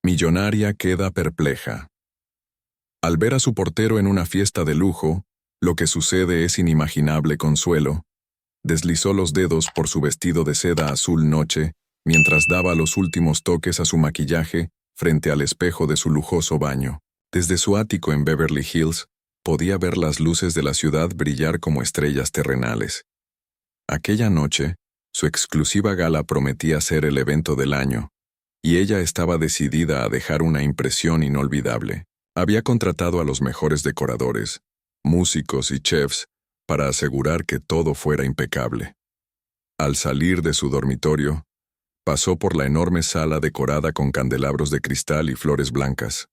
Millonaria queda perpleja. Al ver a su portero en una fiesta de lujo, lo que sucede es inimaginable. Consuelo deslizó los dedos por su vestido de seda azul noche mientras daba los últimos toques a su maquillaje frente al espejo de su lujoso baño. Desde su ático en Beverly Hills, podía ver las luces de la ciudad brillar como estrellas terrenales. Aquella noche, su exclusiva gala prometía ser el evento del año, y ella estaba decidida a dejar una impresión inolvidable. Había contratado a los mejores decoradores, músicos y chefs para asegurar que todo fuera impecable. Al salir de su dormitorio, pasó por la enorme sala decorada con candelabros de cristal y flores blancas.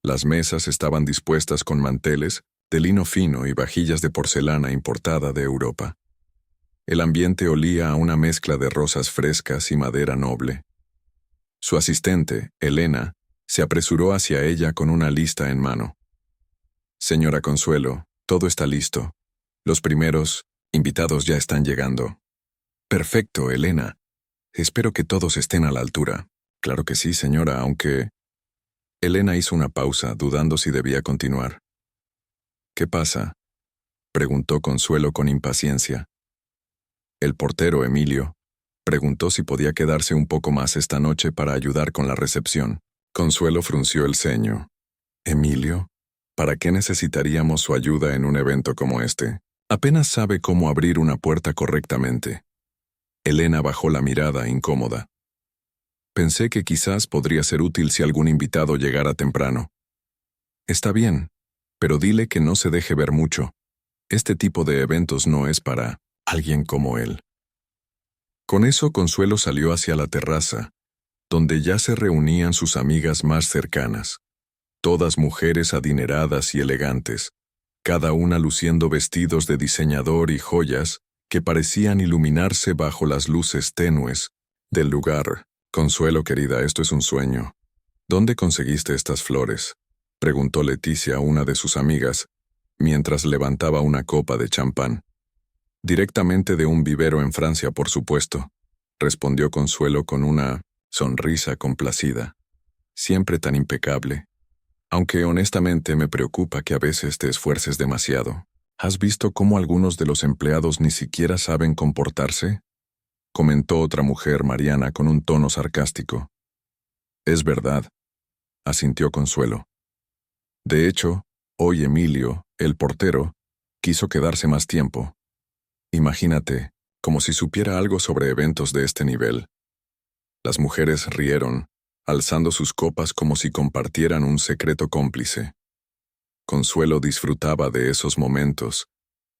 Las mesas estaban dispuestas con manteles de lino fino y vajillas de porcelana importada de Europa. El ambiente olía a una mezcla de rosas frescas y madera noble. Su asistente, Elena, se apresuró hacia ella con una lista en mano. «Señora Consuelo, todo está listo. Los primeros invitados ya están llegando». «Perfecto, Elena. Espero que todos estén a la altura». «Claro que sí, señora, aunque...» Elena hizo una pausa, dudando si debía continuar. «¿Qué pasa?», preguntó Consuelo con impaciencia. El portero, Emilio, preguntó si podía quedarse un poco más esta noche para ayudar con la recepción. Consuelo frunció el ceño. «¿Emilio? ¿Para qué necesitaríamos su ayuda en un evento como este? Apenas sabe cómo abrir una puerta correctamente». Elena bajó la mirada, incómoda. «Pensé que quizás podría ser útil si algún invitado llegara temprano». «Está bien, pero dile que no se deje ver mucho. Este tipo de eventos no es para alguien como él». Con eso Consuelo salió hacia la terraza, donde ya se reunían sus amigas más cercanas, todas mujeres adineradas y elegantes, cada una luciendo vestidos de diseñador y joyas que parecían iluminarse bajo las luces tenues del lugar. «Consuelo, querida, esto es un sueño. ¿Dónde conseguiste estas flores?», preguntó Leticia a una de sus amigas, mientras levantaba una copa de champán. «Directamente de un vivero en Francia, por supuesto», respondió Consuelo con una sonrisa complacida. «Siempre tan impecable. Aunque honestamente me preocupa que a veces te esfuerces demasiado. ¿Has visto cómo algunos de los empleados ni siquiera saben comportarse?», comentó otra mujer, Mariana, con un tono sarcástico. «Es verdad», asintió Consuelo. «De hecho, hoy Emilio, el portero, quiso quedarse más tiempo. Imagínate, como si supiera algo sobre eventos de este nivel». Las mujeres rieron, alzando sus copas como si compartieran un secreto cómplice. Consuelo disfrutaba de esos momentos,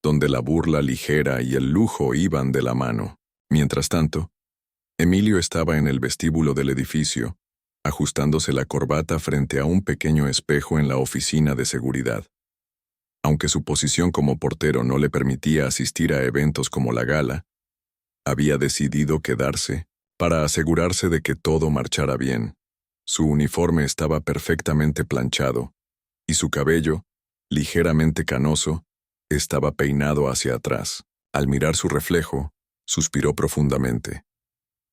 donde la burla ligera y el lujo iban de la mano. Mientras tanto, Emilio estaba en el vestíbulo del edificio, ajustándose la corbata frente a un pequeño espejo en la oficina de seguridad. Aunque su posición como portero no le permitía asistir a eventos como la gala, había decidido quedarse para asegurarse de que todo marchara bien. Su uniforme estaba perfectamente planchado, y su cabello, ligeramente canoso, estaba peinado hacia atrás. Al mirar su reflejo, suspiró profundamente.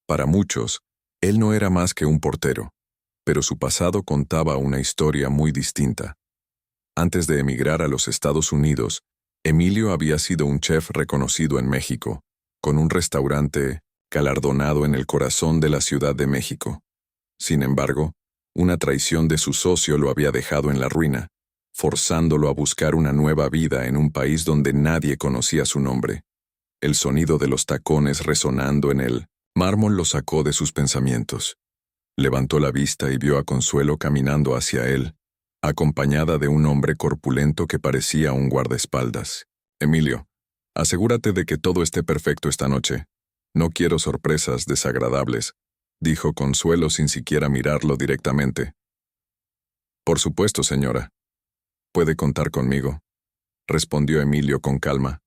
Para muchos, él no era más que un portero, pero su pasado contaba una historia muy distinta. Antes de emigrar a los Estados Unidos, Emilio había sido un chef reconocido en México, con un restaurante galardonado en el corazón de la Ciudad de México. Sin embargo, una traición de su socio lo había dejado en la ruina, forzándolo a buscar una nueva vida en un país donde nadie conocía su nombre. El sonido de los tacones resonando en el mármol lo sacó de sus pensamientos. Levantó la vista y vio a Consuelo caminando hacia él, acompañada de un hombre corpulento que parecía un guardaespaldas. «Emilio, asegúrate de que todo esté perfecto esta noche. No quiero sorpresas desagradables», dijo Consuelo sin siquiera mirarlo directamente. «Por supuesto, señora. Puede contar conmigo», respondió Emilio con calma.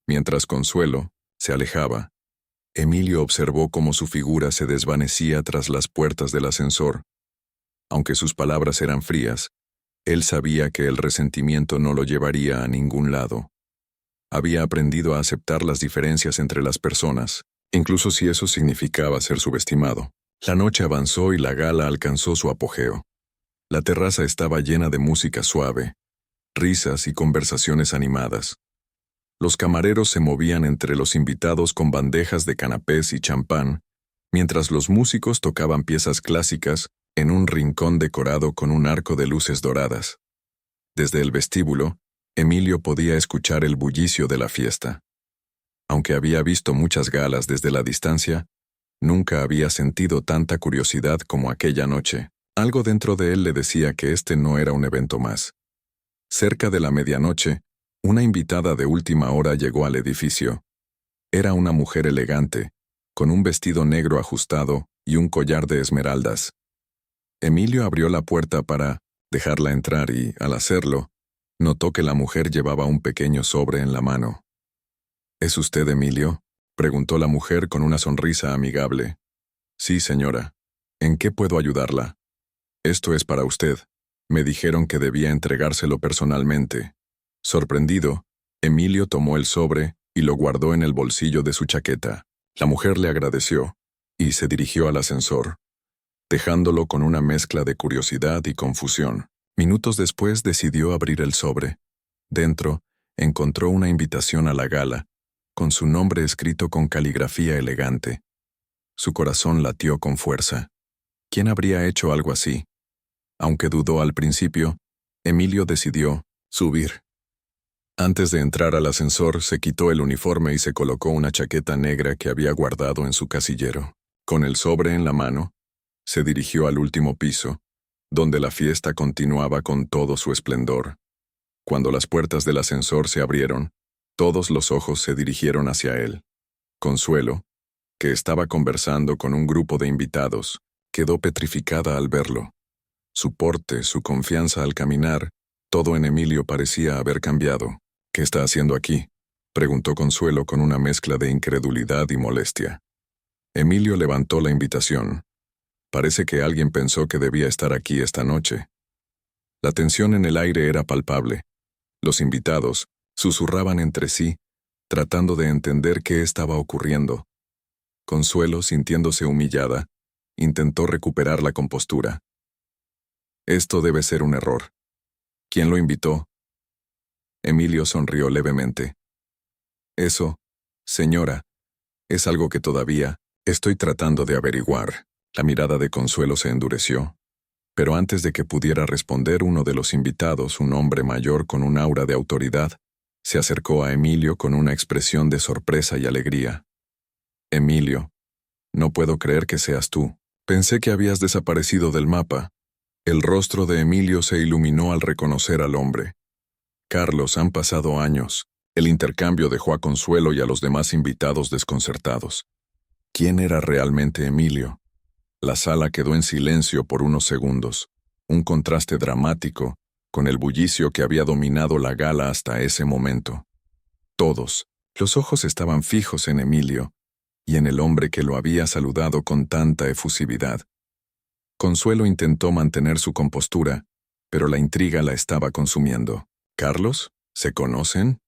Mientras Consuelo se alejaba, Emilio observó cómo su figura se desvanecía tras las puertas del ascensor. Aunque sus palabras eran frías, él sabía que el resentimiento no lo llevaría a ningún lado. Había aprendido a aceptar las diferencias entre las personas, incluso si eso significaba ser subestimado. La noche avanzó y la gala alcanzó su apogeo. La terraza estaba llena de música suave, risas y conversaciones animadas. Los camareros se movían entre los invitados con bandejas de canapés y champán, mientras los músicos tocaban piezas clásicas en un rincón decorado con un arco de luces doradas. Desde el vestíbulo, Emilio podía escuchar el bullicio de la fiesta. Aunque había visto muchas galas desde la distancia, nunca había sentido tanta curiosidad como aquella noche. Algo dentro de él le decía que este no era un evento más. Cerca de la medianoche, una invitada de última hora llegó al edificio. Era una mujer elegante, con un vestido negro ajustado y un collar de esmeraldas. Emilio abrió la puerta para dejarla entrar y, al hacerlo, notó que la mujer llevaba un pequeño sobre en la mano. ¿Es usted Emilio?, preguntó la mujer con una sonrisa amigable. Sí, señora. ¿En qué puedo ayudarla? Esto es para usted. Me dijeron que debía entregárselo personalmente. Sorprendido, Emilio tomó el sobre y lo guardó en el bolsillo de su chaqueta. La mujer le agradeció y se dirigió al ascensor, dejándolo con una mezcla de curiosidad y confusión. Minutos después decidió abrir el sobre. Dentro, encontró una invitación a la gala, con su nombre escrito con caligrafía elegante. Su corazón latió con fuerza. ¿Quién habría hecho algo así? Aunque dudó al principio, Emilio decidió subir. Antes de entrar al ascensor, se quitó el uniforme y se colocó una chaqueta negra que había guardado en su casillero. Con el sobre en la mano, se dirigió al último piso, donde la fiesta continuaba con todo su esplendor. Cuando las puertas del ascensor se abrieron, todos los ojos se dirigieron hacia él. Consuelo, que estaba conversando con un grupo de invitados, quedó petrificada al verlo. Su porte, su confianza al caminar, todo en Emilio parecía haber cambiado. ¿Qué está haciendo aquí?, preguntó Consuelo con una mezcla de incredulidad y molestia. Emilio levantó la invitación. Parece que alguien pensó que debía estar aquí esta noche. La tensión en el aire era palpable. Los invitados susurraban entre sí, tratando de entender qué estaba ocurriendo. Consuelo, sintiéndose humillada, intentó recuperar la compostura. Esto debe ser un error. ¿Quién lo invitó? Emilio sonrió levemente. Eso, señora, es algo que todavía estoy tratando de averiguar. La mirada de Consuelo se endureció. Pero antes de que pudiera responder, uno de los invitados, un hombre mayor con un aura de autoridad, se acercó a Emilio con una expresión de sorpresa y alegría. Emilio, no puedo creer que seas tú. Pensé que habías desaparecido del mapa. El rostro de Emilio se iluminó al reconocer al hombre. Carlos, han pasado años. El intercambio dejó a Consuelo y a los demás invitados desconcertados. ¿Quién era realmente Emilio? La sala quedó en silencio por unos segundos, un contraste dramático con el bullicio que había dominado la gala hasta ese momento. Todos, los ojos estaban fijos en Emilio y en el hombre que lo había saludado con tanta efusividad. Consuelo intentó mantener su compostura, pero la intriga la estaba consumiendo. ¿Carlos? ¿Se conocen?,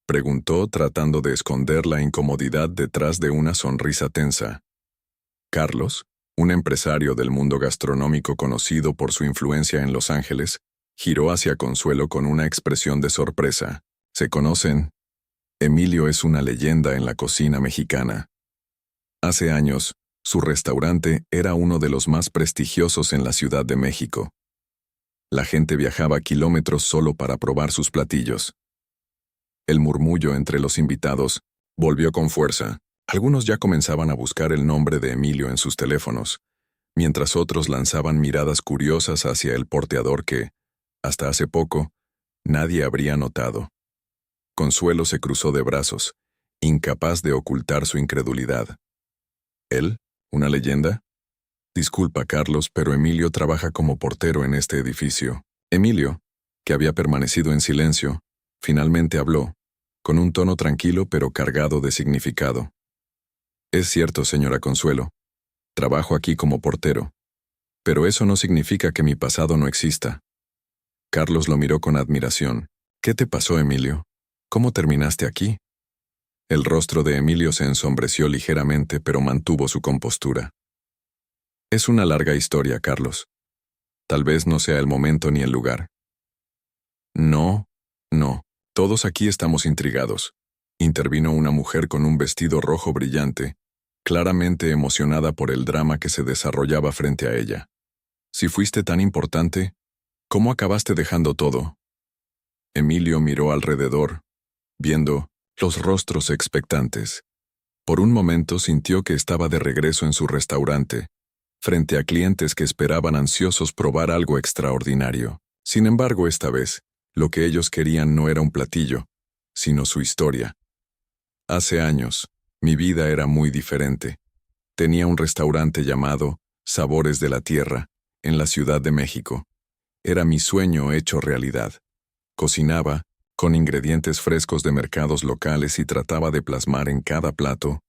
preguntó tratando de esconder la incomodidad detrás de una sonrisa tensa. Carlos, un empresario del mundo gastronómico conocido por su influencia en Los Ángeles, giró hacia Consuelo con una expresión de sorpresa. ¿Se conocen? Emilio es una leyenda en la cocina mexicana. Hace años, su restaurante era uno de los más prestigiosos en la Ciudad de México. La gente viajaba kilómetros solo para probar sus platillos. El murmullo entre los invitados volvió con fuerza. Algunos ya comenzaban a buscar el nombre de Emilio en sus teléfonos, mientras otros lanzaban miradas curiosas hacia el porteador que, hasta hace poco, nadie habría notado. Consuelo se cruzó de brazos, incapaz de ocultar su incredulidad. ¿Él? ¿Una leyenda? Disculpa, Carlos, pero Emilio trabaja como portero en este edificio. Emilio, que había permanecido en silencio, finalmente habló, con un tono tranquilo pero cargado de significado. Es cierto, señora Consuelo. Trabajo aquí como portero. Pero eso no significa que mi pasado no exista. Carlos lo miró con admiración. ¿Qué te pasó, Emilio? ¿Cómo terminaste aquí? El rostro de Emilio se ensombreció ligeramente, pero mantuvo su compostura. Es una larga historia, Carlos. Tal vez no sea el momento ni el lugar. No, no. Todos aquí estamos intrigados. Intervino una mujer con un vestido rojo brillante, claramente emocionada por el drama que se desarrollaba frente a ella. Si fuiste tan importante, ¿cómo acabaste dejando todo? Emilio miró alrededor, viendo los rostros expectantes. Por un momento sintió que estaba de regreso en su restaurante, frente a clientes que esperaban ansiosos probar algo extraordinario. Sin embargo, esta vez, lo que ellos querían no era un platillo, sino su historia. Hace años, mi vida era muy diferente. Tenía un restaurante llamado Sabores de la Tierra, en la Ciudad de México. Era mi sueño hecho realidad. Cocinaba, con ingredientes frescos de mercados locales y trataba de plasmar en cada plato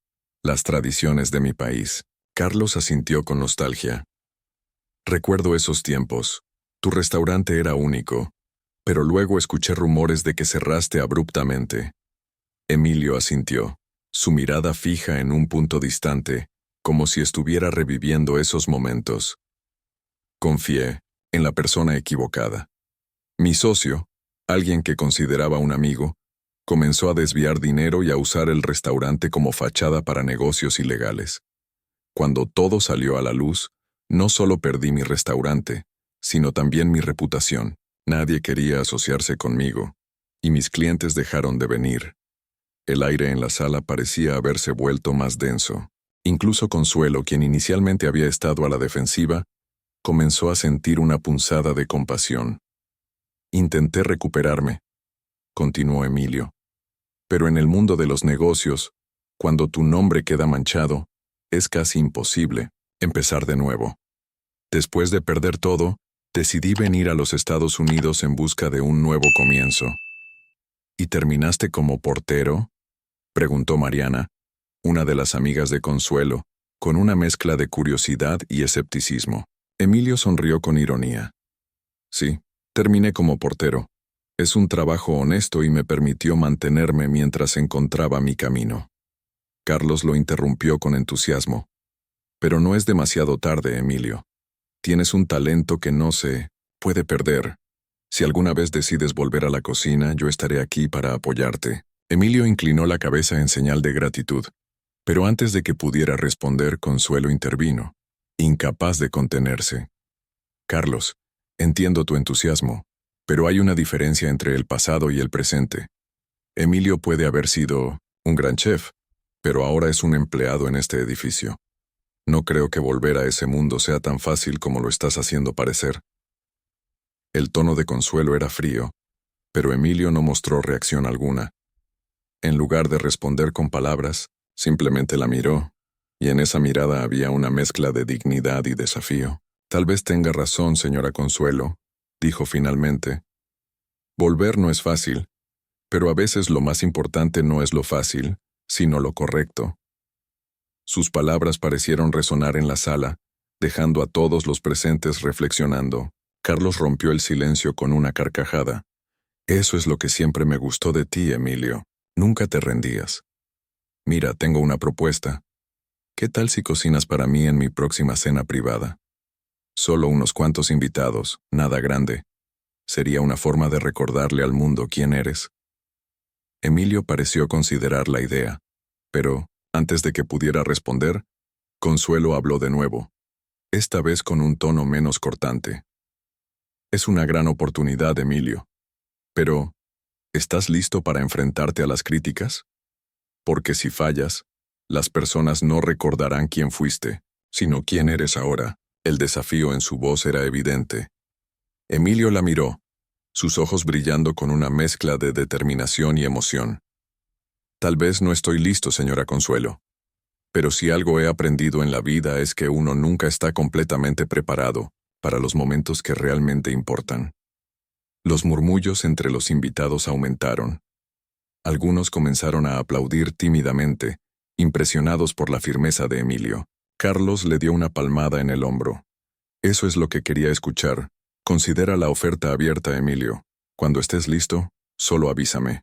las tradiciones de mi país. Carlos asintió con nostalgia. Recuerdo esos tiempos. Tu restaurante era único, pero luego escuché rumores de que cerraste abruptamente. Emilio asintió, su mirada fija en un punto distante, como si estuviera reviviendo esos momentos. Confié en la persona equivocada. Mi socio, alguien que consideraba un amigo, comenzó a desviar dinero y a usar el restaurante como fachada para negocios ilegales. Cuando todo salió a la luz, no solo perdí mi restaurante, sino también mi reputación. Nadie quería asociarse conmigo, y mis clientes dejaron de venir. El aire en la sala parecía haberse vuelto más denso. Incluso Consuelo, quien inicialmente había estado a la defensiva, comenzó a sentir una punzada de compasión. Intenté recuperarme, continuó Emilio. Pero en el mundo de los negocios, cuando tu nombre queda manchado, es casi imposible empezar de nuevo. Después de perder todo, decidí venir a los Estados Unidos en busca de un nuevo comienzo. ¿Y terminaste como portero?, preguntó Mariana, una de las amigas de Consuelo, con una mezcla de curiosidad y escepticismo. Emilio sonrió con ironía. Sí, terminé como portero. Es un trabajo honesto y me permitió mantenerme mientras encontraba mi camino. Carlos lo interrumpió con entusiasmo. Pero no es demasiado tarde, Emilio. Tienes un talento que no se puede perder. Si alguna vez decides volver a la cocina, yo estaré aquí para apoyarte. Emilio inclinó la cabeza en señal de gratitud. Pero antes de que pudiera responder, Consuelo intervino, incapaz de contenerse. Carlos, entiendo tu entusiasmo, pero hay una diferencia entre el pasado y el presente. Emilio puede haber sido un gran chef, pero ahora es un empleado en este edificio. No creo que volver a ese mundo sea tan fácil como lo estás haciendo parecer. El tono de Consuelo era frío, pero Emilio no mostró reacción alguna. En lugar de responder con palabras, simplemente la miró, y en esa mirada había una mezcla de dignidad y desafío. Tal vez tenga razón, señora Consuelo, dijo finalmente. Volver no es fácil, pero a veces lo más importante no es lo fácil, sino lo correcto. Sus palabras parecieron resonar en la sala, dejando a todos los presentes reflexionando. Carlos rompió el silencio con una carcajada. Eso es lo que siempre me gustó de ti, Emilio. Nunca te rendías. Mira, tengo una propuesta. ¿Qué tal si cocinas para mí en mi próxima cena privada? Solo unos cuantos invitados, nada grande. Sería una forma de recordarle al mundo quién eres. Emilio pareció considerar la idea, pero, antes de que pudiera responder, Consuelo habló de nuevo, esta vez con un tono menos cortante. Es una gran oportunidad, Emilio. Pero, ¿estás listo para enfrentarte a las críticas? Porque si fallas, las personas no recordarán quién fuiste, sino quién eres ahora. El desafío en su voz era evidente. Emilio la miró, sus ojos brillando con una mezcla de determinación y emoción. Tal vez no estoy listo, señora Consuelo. Pero si algo he aprendido en la vida es que uno nunca está completamente preparado para los momentos que realmente importan. Los murmullos entre los invitados aumentaron. Algunos comenzaron a aplaudir tímidamente, impresionados por la firmeza de Emilio. Carlos le dio una palmada en el hombro. Eso es lo que quería escuchar. Considera la oferta abierta, Emilio. Cuando estés listo, solo avísame.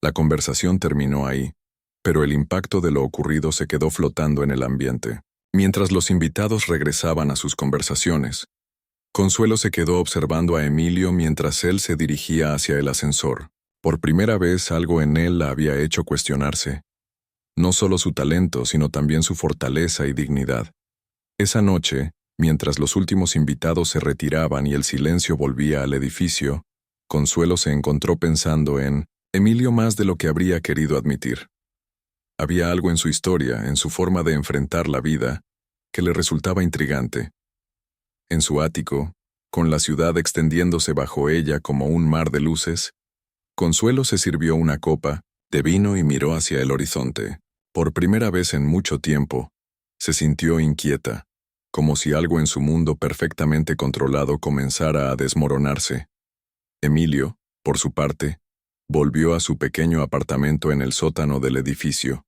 La conversación terminó ahí, pero el impacto de lo ocurrido se quedó flotando en el ambiente. Mientras los invitados regresaban a sus conversaciones, Consuelo se quedó observando a Emilio mientras él se dirigía hacia el ascensor. Por primera vez algo en él la había hecho cuestionarse. No solo su talento, sino también su fortaleza y dignidad. Esa noche, mientras los últimos invitados se retiraban y el silencio volvía al edificio, Consuelo se encontró pensando en Emilio más de lo que habría querido admitir. Había algo en su historia, en su forma de enfrentar la vida, que le resultaba intrigante. En su ático, con la ciudad extendiéndose bajo ella como un mar de luces, Consuelo se sirvió una copa de vino y miró hacia el horizonte. Por primera vez en mucho tiempo, se sintió inquieta, como si algo en su mundo perfectamente controlado comenzara a desmoronarse. Emilio, por su parte, volvió a su pequeño apartamento en el sótano del edificio.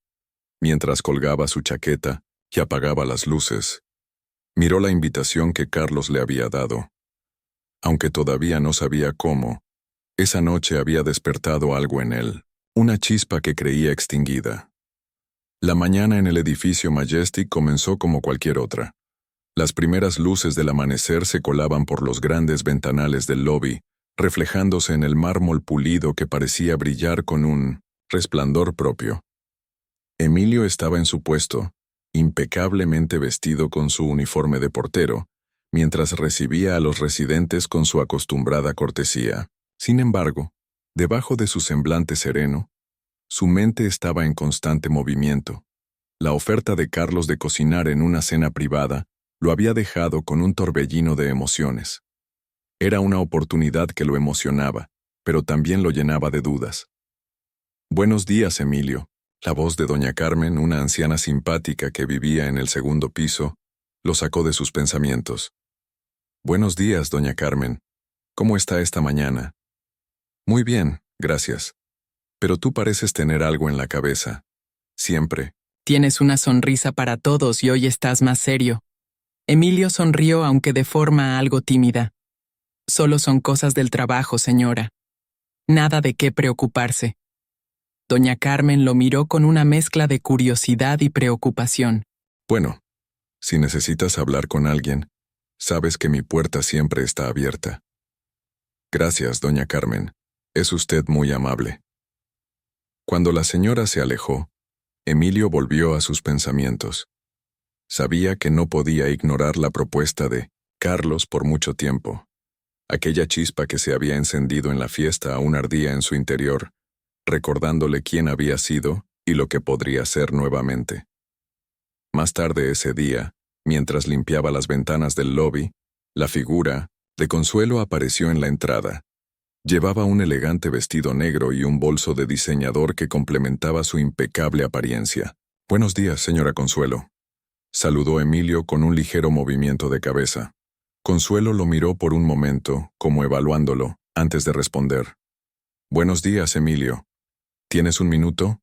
Mientras colgaba su chaqueta y apagaba las luces, miró la invitación que Carlos le había dado. Aunque todavía no sabía cómo, esa noche había despertado algo en él, una chispa que creía extinguida. La mañana en el edificio Majestic comenzó como cualquier otra. Las primeras luces del amanecer se colaban por los grandes ventanales del lobby, reflejándose en el mármol pulido que parecía brillar con un resplandor propio. Emilio estaba en su puesto, impecablemente vestido con su uniforme de portero, mientras recibía a los residentes con su acostumbrada cortesía. Sin embargo, debajo de su semblante sereno, su mente estaba en constante movimiento. La oferta de Carlos de cocinar en una cena privada lo había dejado con un torbellino de emociones. Era una oportunidad que lo emocionaba, pero también lo llenaba de dudas. «Buenos días, Emilio». La voz de doña Carmen, una anciana simpática que vivía en el segundo piso, lo sacó de sus pensamientos. «Buenos días, doña Carmen. ¿Cómo está esta mañana?» «Muy bien, gracias. Pero tú pareces tener algo en la cabeza. Siempre». Tienes una sonrisa para todos y hoy estás más serio. Emilio sonrió aunque de forma algo tímida. Solo son cosas del trabajo, señora. Nada de qué preocuparse. Doña Carmen lo miró con una mezcla de curiosidad y preocupación. «Bueno, si necesitas hablar con alguien, sabes que mi puerta siempre está abierta». «Gracias, doña Carmen. Es usted muy amable». Cuando la señora se alejó, Emilio volvió a sus pensamientos. Sabía que no podía ignorar la propuesta de Carlos por mucho tiempo. Aquella chispa que se había encendido en la fiesta aún ardía en su interior, recordándole quién había sido y lo que podría ser nuevamente. Más tarde ese día, mientras limpiaba las ventanas del lobby, la figura de Consuelo apareció en la entrada. Llevaba un elegante vestido negro y un bolso de diseñador que complementaba su impecable apariencia. «Buenos días, señora Consuelo», saludó Emilio con un ligero movimiento de cabeza. Consuelo lo miró por un momento, como evaluándolo, antes de responder. «Buenos días, Emilio. ¿Tienes un minuto?»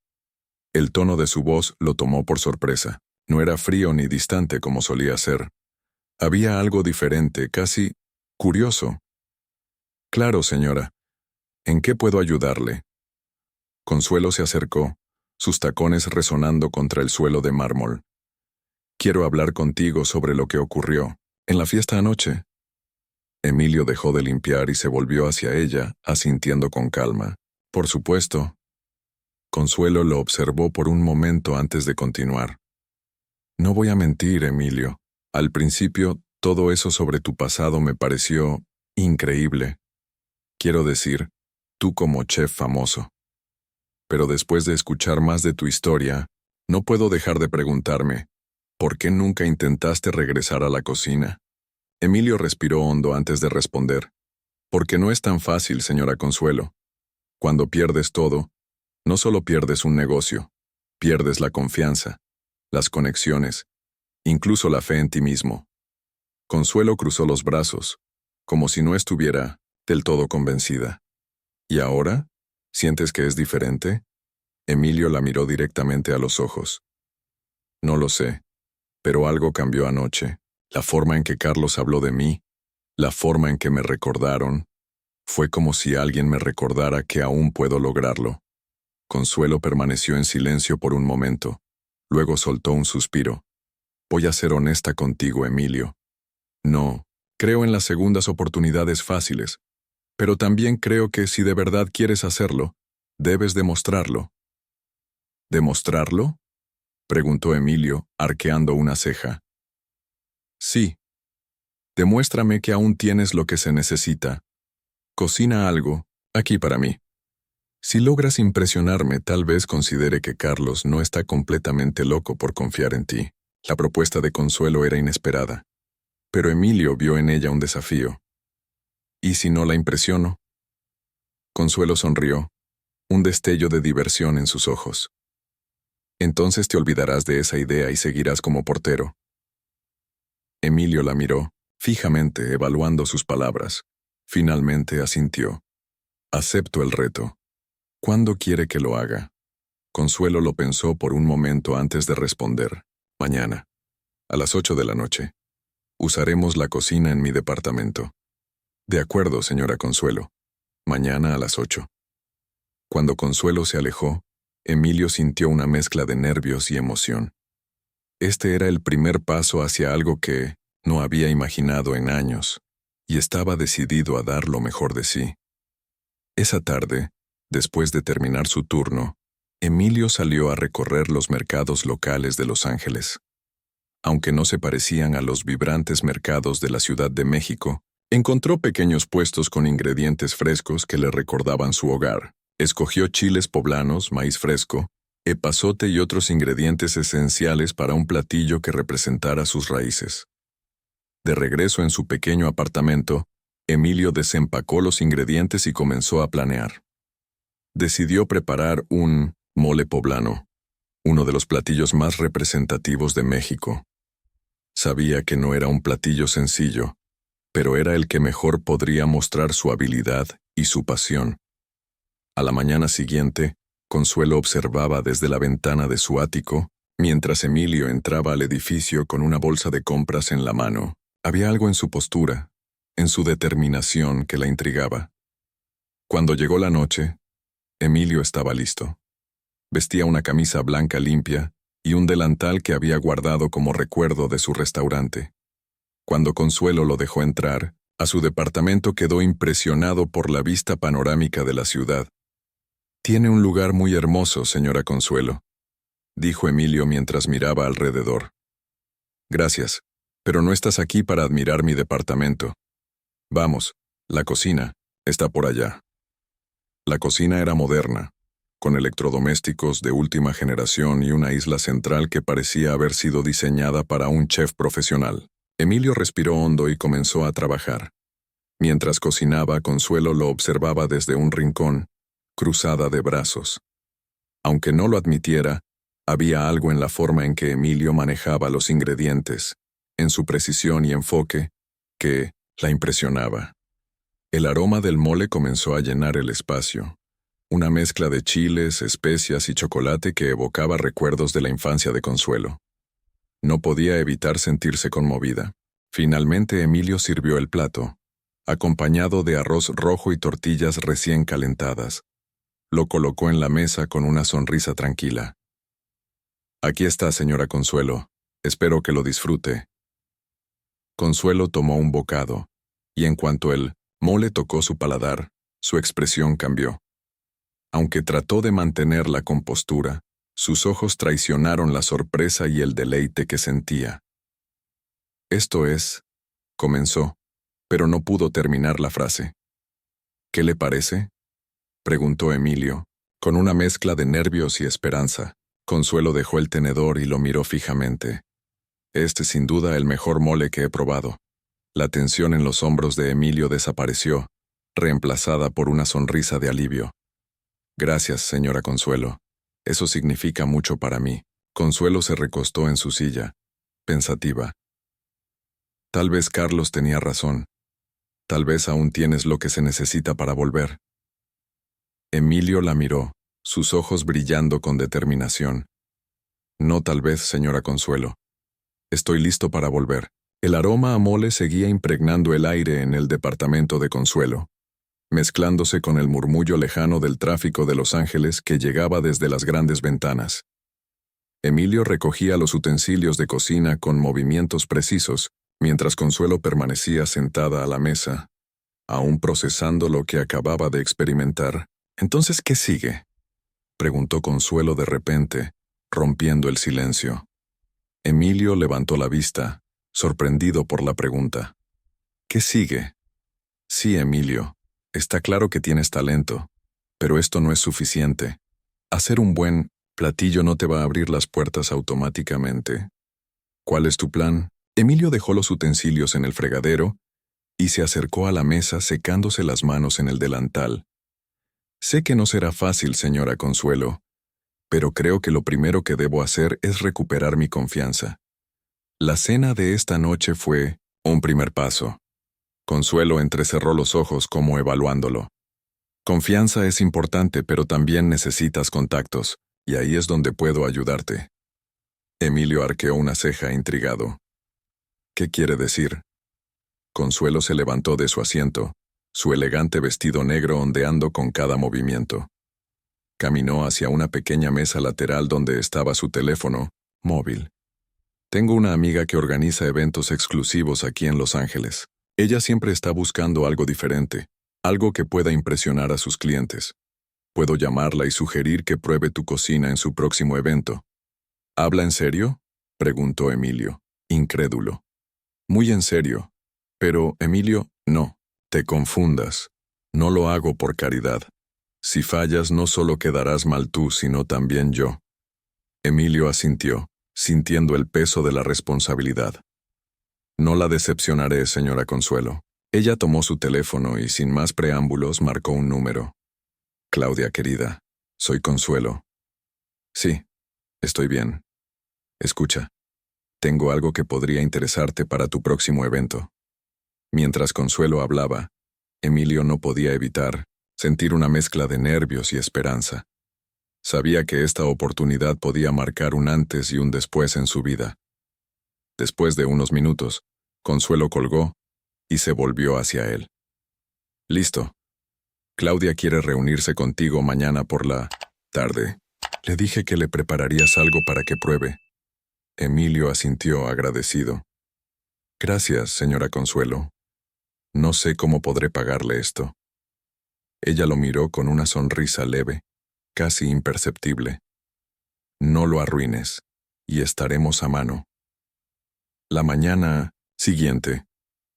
El tono de su voz lo tomó por sorpresa. No era frío ni distante como solía ser. Había algo diferente, casi curioso. «Claro, señora. ¿En qué puedo ayudarle?» Consuelo se acercó, sus tacones resonando contra el suelo de mármol. «Quiero hablar contigo sobre lo que ocurrió en la fiesta anoche». Emilio dejó de limpiar y se volvió hacia ella, asintiendo con calma. «Por supuesto». Consuelo lo observó por un momento antes de continuar. «No voy a mentir, Emilio. Al principio, todo eso sobre tu pasado me pareció increíble. Quiero decir, tú como chef famoso. Pero después de escuchar más de tu historia, no puedo dejar de preguntarme, ¿por qué nunca intentaste regresar a la cocina?» Emilio respiró hondo antes de responder. «Porque no es tan fácil, señora Consuelo. Cuando pierdes todo, no solo pierdes un negocio, pierdes la confianza, las conexiones, incluso la fe en ti mismo». Consuelo cruzó los brazos, como si no estuviera del todo convencida. «¿Y ahora? ¿Sientes que es diferente?» Emilio la miró directamente a los ojos. «No lo sé, pero algo cambió anoche. La forma en que Carlos habló de mí, la forma en que me recordaron, fue como si alguien me recordara que aún puedo lograrlo». Consuelo permaneció en silencio por un momento, luego soltó un suspiro. Voy a ser honesta contigo, Emilio. No, creo en las segundas oportunidades fáciles, pero también creo que si de verdad quieres hacerlo, debes demostrarlo. ¿Demostrarlo?, preguntó Emilio, arqueando una ceja. Sí. Demuéstrame que aún tienes lo que se necesita. Cocina algo, aquí para mí. Si logras impresionarme, tal vez considere que Carlos no está completamente loco por confiar en ti. La propuesta de Consuelo era inesperada, pero Emilio vio en ella un desafío. ¿Y si no la impresiono? Consuelo sonrió, un destello de diversión en sus ojos. Entonces te olvidarás de esa idea y seguirás como portero. Emilio la miró, fijamente evaluando sus palabras. Finalmente asintió. Acepto el reto. ¿Cuándo quiere que lo haga? Consuelo lo pensó por un momento antes de responder. Mañana, a las 8 de la noche. Usaremos la cocina en mi departamento. De acuerdo, señora Consuelo. Mañana a las 8. Cuando Consuelo se alejó, Emilio sintió una mezcla de nervios y emoción. Este era el primer paso hacia algo que no había imaginado en años, y estaba decidido a dar lo mejor de sí. Esa tarde, después de terminar su turno, Emilio salió a recorrer los mercados locales de Los Ángeles. Aunque no se parecían a los vibrantes mercados de la Ciudad de México, encontró pequeños puestos con ingredientes frescos que le recordaban su hogar. Escogió chiles poblanos, maíz fresco, epazote y otros ingredientes esenciales para un platillo que representara sus raíces. De regreso en su pequeño apartamento, Emilio desempacó los ingredientes y comenzó a planear. Decidió preparar un mole poblano, uno de los platillos más representativos de México. Sabía que no era un platillo sencillo, pero era el que mejor podría mostrar su habilidad y su pasión. A la mañana siguiente, Consuelo observaba desde la ventana de su ático, mientras Emilio entraba al edificio con una bolsa de compras en la mano. Había algo en su postura, en su determinación que la intrigaba. Cuando llegó la noche, Emilio estaba listo. Vestía una camisa blanca limpia y un delantal que había guardado como recuerdo de su restaurante. Cuando Consuelo lo dejó entrar, a su departamento quedó impresionado por la vista panorámica de la ciudad. «Tiene un lugar muy hermoso, señora Consuelo», dijo Emilio mientras miraba alrededor. «Gracias, pero no estás aquí para admirar mi departamento. Vamos, la cocina está por allá». La cocina era moderna, con electrodomésticos de última generación y una isla central que parecía haber sido diseñada para un chef profesional. Emilio respiró hondo y comenzó a trabajar. Mientras cocinaba, Consuelo lo observaba desde un rincón, cruzada de brazos. Aunque no lo admitiera, había algo en la forma en que Emilio manejaba los ingredientes, en su precisión y enfoque, que la impresionaba. El aroma del mole comenzó a llenar el espacio, una mezcla de chiles, especias y chocolate que evocaba recuerdos de la infancia de Consuelo. No podía evitar sentirse conmovida. Finalmente Emilio sirvió el plato, acompañado de arroz rojo y tortillas recién calentadas. Lo colocó en la mesa con una sonrisa tranquila. «Aquí está, señora Consuelo. Espero que lo disfrute». Consuelo tomó un bocado, y en cuanto el mole tocó su paladar, su expresión cambió. Aunque trató de mantener la compostura, sus ojos traicionaron la sorpresa y el deleite que sentía. «Esto es», comenzó, pero no pudo terminar la frase. «¿Qué le parece?», preguntó Emilio, con una mezcla de nervios y esperanza. Consuelo dejó el tenedor y lo miró fijamente. «Este es sin duda el mejor mole que he probado». La tensión en los hombros de Emilio desapareció, reemplazada por una sonrisa de alivio. «Gracias, señora Consuelo. Eso significa mucho para mí». Consuelo se recostó en su silla, pensativa. Tal vez Carlos tenía razón. Tal vez aún tienes lo que se necesita para volver. Emilio la miró, sus ojos brillando con determinación. «No tal vez, señora Consuelo. Estoy listo para volver». El aroma a mole seguía impregnando el aire en el departamento de Consuelo, mezclándose con el murmullo lejano del tráfico de Los Ángeles que llegaba desde las grandes ventanas. Emilio recogía los utensilios de cocina con movimientos precisos, mientras Consuelo permanecía sentada a la mesa, aún procesando lo que acababa de experimentar. «¿Entonces qué sigue?», preguntó Consuelo de repente, rompiendo el silencio. Emilio levantó la vista, sorprendido por la pregunta. «¿Qué sigue?». «Sí, Emilio, está claro que tienes talento, pero esto no es suficiente. Hacer un buen platillo no te va a abrir las puertas automáticamente». «¿Cuál es tu plan?». Emilio dejó los utensilios en el fregadero y se acercó a la mesa secándose las manos en el delantal. «Sé que no será fácil, señora Consuelo, pero creo que lo primero que debo hacer es recuperar mi confianza. La cena de esta noche fue un primer paso». Consuelo entrecerró los ojos como evaluándolo. «Confianza es importante, pero también necesitas contactos, y ahí es donde puedo ayudarte». Emilio arqueó una ceja intrigado. «¿Qué quiere decir?». Consuelo se levantó de su asiento, su elegante vestido negro ondeando con cada movimiento. Caminó hacia una pequeña mesa lateral donde estaba su teléfono móvil. «Tengo una amiga que organiza eventos exclusivos aquí en Los Ángeles. Ella siempre está buscando algo diferente, algo que pueda impresionar a sus clientes. Puedo llamarla y sugerir que pruebe tu cocina en su próximo evento». «¿Habla en serio?», preguntó Emilio, incrédulo. «Muy en serio. Pero, Emilio, no, te confundas. No lo hago por caridad. Si fallas, no solo quedarás mal tú, sino también yo». Emilio asintió, sintiendo el peso de la responsabilidad. «No la decepcionaré, señora Consuelo». Ella tomó su teléfono y, sin más preámbulos, marcó un número. «Claudia, querida, soy Consuelo». «Sí, estoy bien. Escucha, tengo algo que podría interesarte para tu próximo evento». Mientras Consuelo hablaba, Emilio no podía evitar sentir una mezcla de nervios y esperanza. Sabía que esta oportunidad podía marcar un antes y un después en su vida. Después de unos minutos, Consuelo colgó y se volvió hacia él. «Listo. Claudia quiere reunirse contigo mañana por la tarde. Le dije que le prepararías algo para que pruebe». Emilio asintió agradecido. «Gracias, señora Consuelo. No sé cómo podré pagarle esto». Ella lo miró con una sonrisa leve, casi imperceptible. «No lo arruines, y estaremos a mano». La mañana siguiente,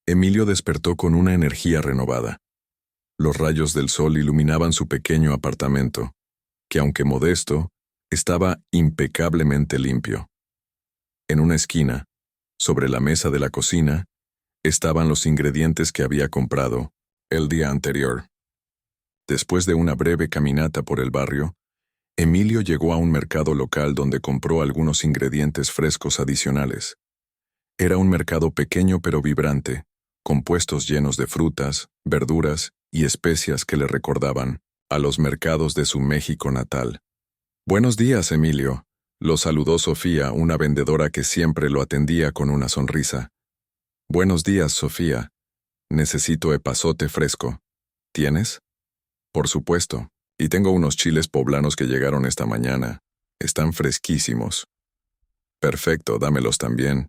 Emilio despertó con una energía renovada. Los rayos del sol iluminaban su pequeño apartamento, que aunque modesto, estaba impecablemente limpio. En una esquina, sobre la mesa de la cocina, estaban los ingredientes que había comprado el día anterior. Después de una breve caminata por el barrio, Emilio llegó a un mercado local donde compró algunos ingredientes frescos adicionales. Era un mercado pequeño pero vibrante, con puestos llenos de frutas, verduras y especias que le recordaban a los mercados de su México natal. «Buenos días, Emilio», lo saludó Sofía, una vendedora que siempre lo atendía con una sonrisa. «Buenos días, Sofía. Necesito epazote fresco. ¿Tienes?». «Por supuesto, y tengo unos chiles poblanos que llegaron esta mañana. Están fresquísimos». «Perfecto, dámelos también».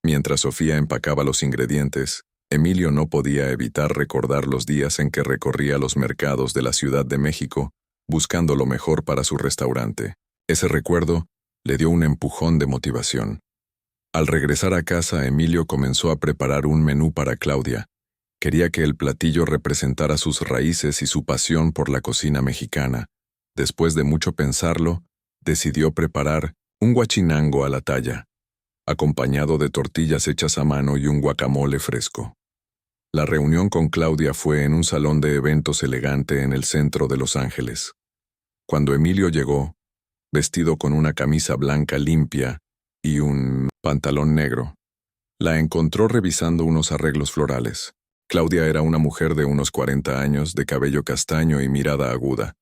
Mientras Sofía empacaba los ingredientes, Emilio no podía evitar recordar los días en que recorría los mercados de la Ciudad de México, buscando lo mejor para su restaurante. Ese recuerdo le dio un empujón de motivación. Al regresar a casa, Emilio comenzó a preparar un menú para Claudia. Quería que el platillo representara sus raíces y su pasión por la cocina mexicana. Después de mucho pensarlo, decidió preparar un guachinango a la talla, acompañado de tortillas hechas a mano y un guacamole fresco. La reunión con Claudia fue en un salón de eventos elegante en el centro de Los Ángeles. Cuando Emilio llegó, vestido con una camisa blanca limpia y un pantalón negro, la encontró revisando unos arreglos florales. Claudia era una mujer de unos 40 años, de cabello castaño y mirada aguda.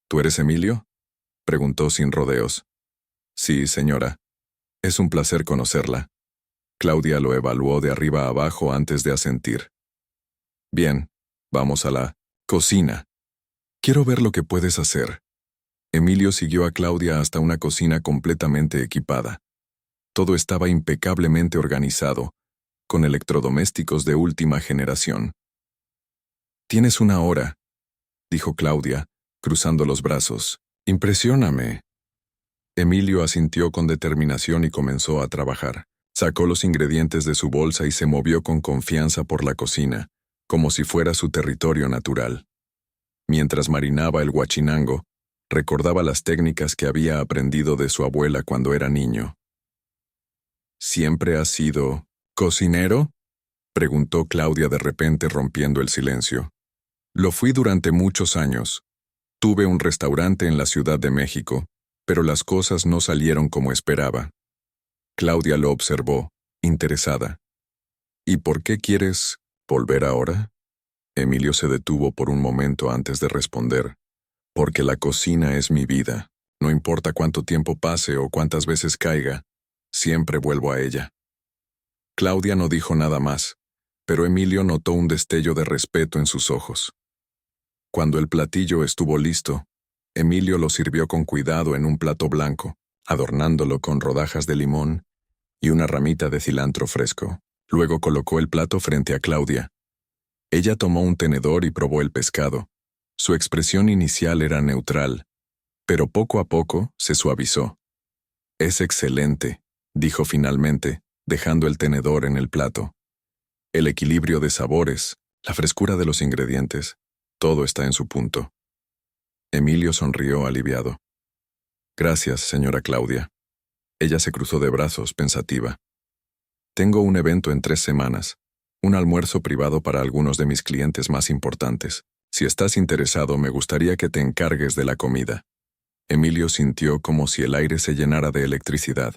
«¿Tú eres Emilio?», preguntó sin rodeos. «Sí, señora. Es un placer conocerla». Claudia lo evaluó de arriba a abajo antes de asentir. «Bien, vamos a la cocina. Quiero ver lo que puedes hacer». Emilio siguió a Claudia hasta una cocina completamente equipada. Todo estaba impecablemente organizado, con electrodomésticos de última generación. «Tienes una hora», dijo Claudia, cruzando los brazos. «Impresióname». Emilio asintió con determinación y comenzó a trabajar. Sacó los ingredientes de su bolsa y se movió con confianza por la cocina, como si fuera su territorio natural. Mientras marinaba el huachinango, recordaba las técnicas que había aprendido de su abuela cuando era niño. «¿Siempre has sido cocinero?», preguntó Claudia de repente rompiendo el silencio. «Lo fui durante muchos años. Tuve un restaurante en la Ciudad de México, pero las cosas no salieron como esperaba». Claudia lo observó, interesada. «¿Y por qué quieres volver ahora?». Emilio se detuvo por un momento antes de responder. «Porque la cocina es mi vida. No importa cuánto tiempo pase o cuántas veces caiga, siempre vuelvo a ella». Claudia no dijo nada más, pero Emilio notó un destello de respeto en sus ojos. Cuando el platillo estuvo listo, Emilio lo sirvió con cuidado en un plato blanco, adornándolo con rodajas de limón y una ramita de cilantro fresco. Luego colocó el plato frente a Claudia. Ella tomó un tenedor y probó el pescado. Su expresión inicial era neutral, pero poco a poco se suavizó. «Es excelente», dijo finalmente, dejando el tenedor en el plato. El equilibrio de sabores, la frescura de los ingredientes, todo está en su punto. Emilio sonrió aliviado. «Gracias, señora Claudia». Ella se cruzó de brazos, pensativa. «Tengo un evento en 3 semanas, un almuerzo privado para algunos de mis clientes más importantes. Si estás interesado, me gustaría que te encargues de la comida». Emilio sintió como si el aire se llenara de electricidad.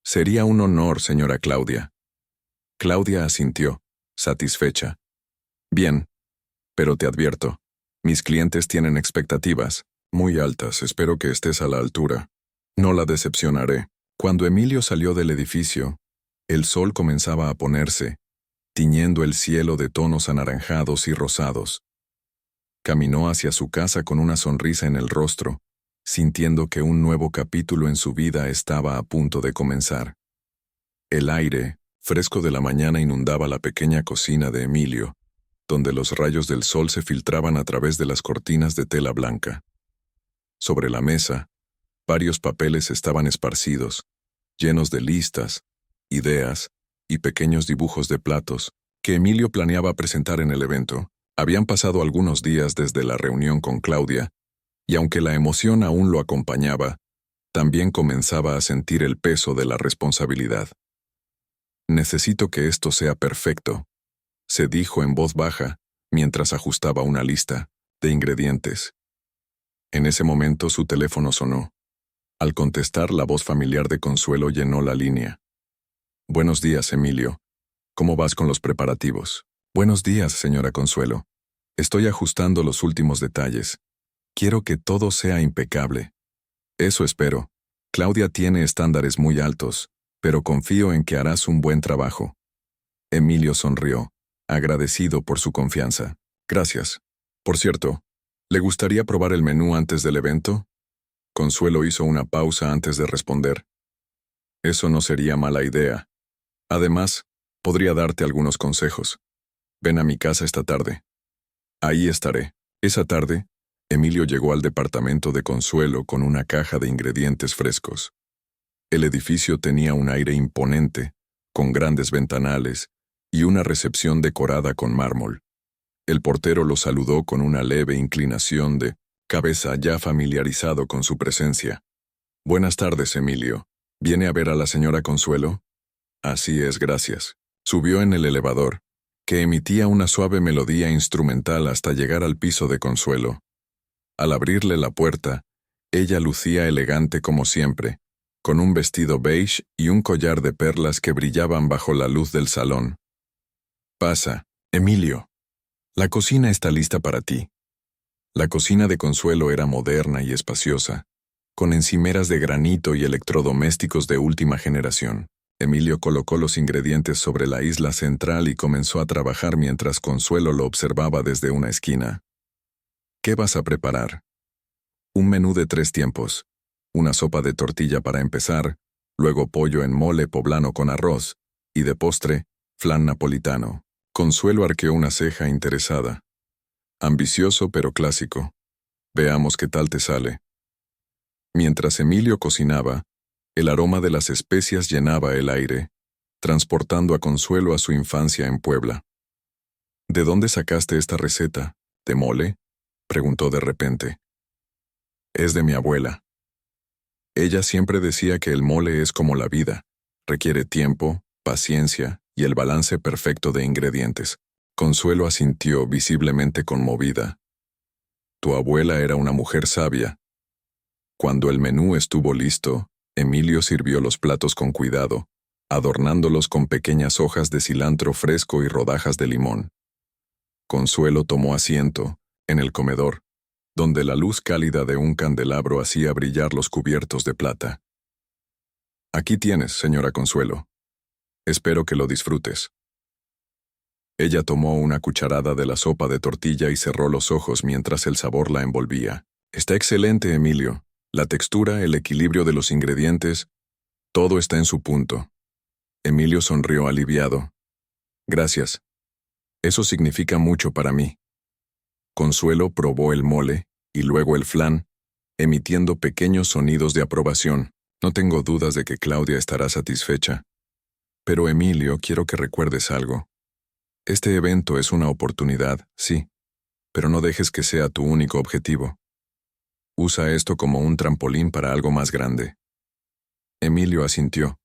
«Sería un honor, señora Claudia». Claudia asintió, satisfecha. «Bien, pero te advierto, mis clientes tienen expectativas muy altas, espero que estés a la altura. No la decepcionaré». Cuando Emilio salió del edificio, el sol comenzaba a ponerse, tiñendo el cielo de tonos anaranjados y rosados. Caminó hacia su casa con una sonrisa en el rostro, sintiendo que un nuevo capítulo en su vida estaba a punto de comenzar. El aire, fresco de la mañana, inundaba la pequeña cocina de Emilio, donde los rayos del sol se filtraban a través de las cortinas de tela blanca. Sobre la mesa, varios papeles estaban esparcidos, llenos de listas, ideas y pequeños dibujos de platos que Emilio planeaba presentar en el evento. Habían pasado algunos días desde la reunión con Claudia, y aunque la emoción aún lo acompañaba, también comenzaba a sentir el peso de la responsabilidad. «Necesito que esto sea perfecto», se dijo en voz baja mientras ajustaba una lista de ingredientes. En ese momento su teléfono sonó. Al contestar, la voz familiar de Consuelo llenó la línea. «Buenos días, Emilio. ¿Cómo vas con los preparativos?». «Buenos días, señora Consuelo. Estoy ajustando los últimos detalles. Quiero que todo sea impecable». «Eso espero. Claudia tiene estándares muy altos, pero confío en que harás un buen trabajo». Emilio sonrió, agradecido por su confianza. «Gracias. Por cierto, ¿le gustaría probar el menú antes del evento?». Consuelo hizo una pausa antes de responder. «Eso no sería mala idea. Además, podría darte algunos consejos. Ven a mi casa esta tarde». «Ahí estaré». Esa tarde, Emilio llegó al departamento de Consuelo con una caja de ingredientes frescos. El edificio tenía un aire imponente, con grandes ventanales y una recepción decorada con mármol. El portero lo saludó con una leve inclinación de cabeza, ya familiarizado con su presencia. «Buenas tardes, Emilio. ¿Viene a ver a la señora Consuelo?». «Así es, gracias». Subió en el elevador, que emitía una suave melodía instrumental hasta llegar al piso de Consuelo. Al abrirle la puerta, ella lucía elegante como siempre, con un vestido beige y un collar de perlas que brillaban bajo la luz del salón. «Pasa, Emilio. La cocina está lista para ti». La cocina de Consuelo era moderna y espaciosa, con encimeras de granito y electrodomésticos de última generación. Emilio colocó los ingredientes sobre la isla central y comenzó a trabajar mientras Consuelo lo observaba desde una esquina. «¿Qué vas a preparar?». Un menú de 3 tiempos. Una sopa de tortilla para empezar, luego pollo en mole poblano con arroz, y de postre, flan napolitano. Consuelo arqueó una ceja interesada. Ambicioso pero clásico. Veamos qué tal te sale. Mientras Emilio cocinaba, el aroma de las especias llenaba el aire, transportando a Consuelo a su infancia en Puebla. ¿De dónde sacaste esta receta? ¿De mole?, preguntó de repente. Es de mi abuela. Ella siempre decía que el mole es como la vida, requiere tiempo, paciencia y el balance perfecto de ingredientes. Consuelo asintió visiblemente conmovida. Tu abuela era una mujer sabia. Cuando el menú estuvo listo, Emilio sirvió los platos con cuidado, adornándolos con pequeñas hojas de cilantro fresco y rodajas de limón. Consuelo tomó asiento, en el comedor, donde la luz cálida de un candelabro hacía brillar los cubiertos de plata. Aquí tienes, señora Consuelo. Espero que lo disfrutes. Ella tomó una cucharada de la sopa de tortilla y cerró los ojos mientras el sabor la envolvía. Está excelente, Emilio. La textura, el equilibrio de los ingredientes, todo está en su punto. Emilio sonrió aliviado. Gracias. Eso significa mucho para mí. Consuelo probó el mole y luego el flan, emitiendo pequeños sonidos de aprobación. No tengo dudas de que Claudia estará satisfecha. Pero Emilio, quiero que recuerdes algo. Este evento es una oportunidad, sí, pero no dejes que sea tu único objetivo. Usa esto como un trampolín para algo más grande. Emilio asintió,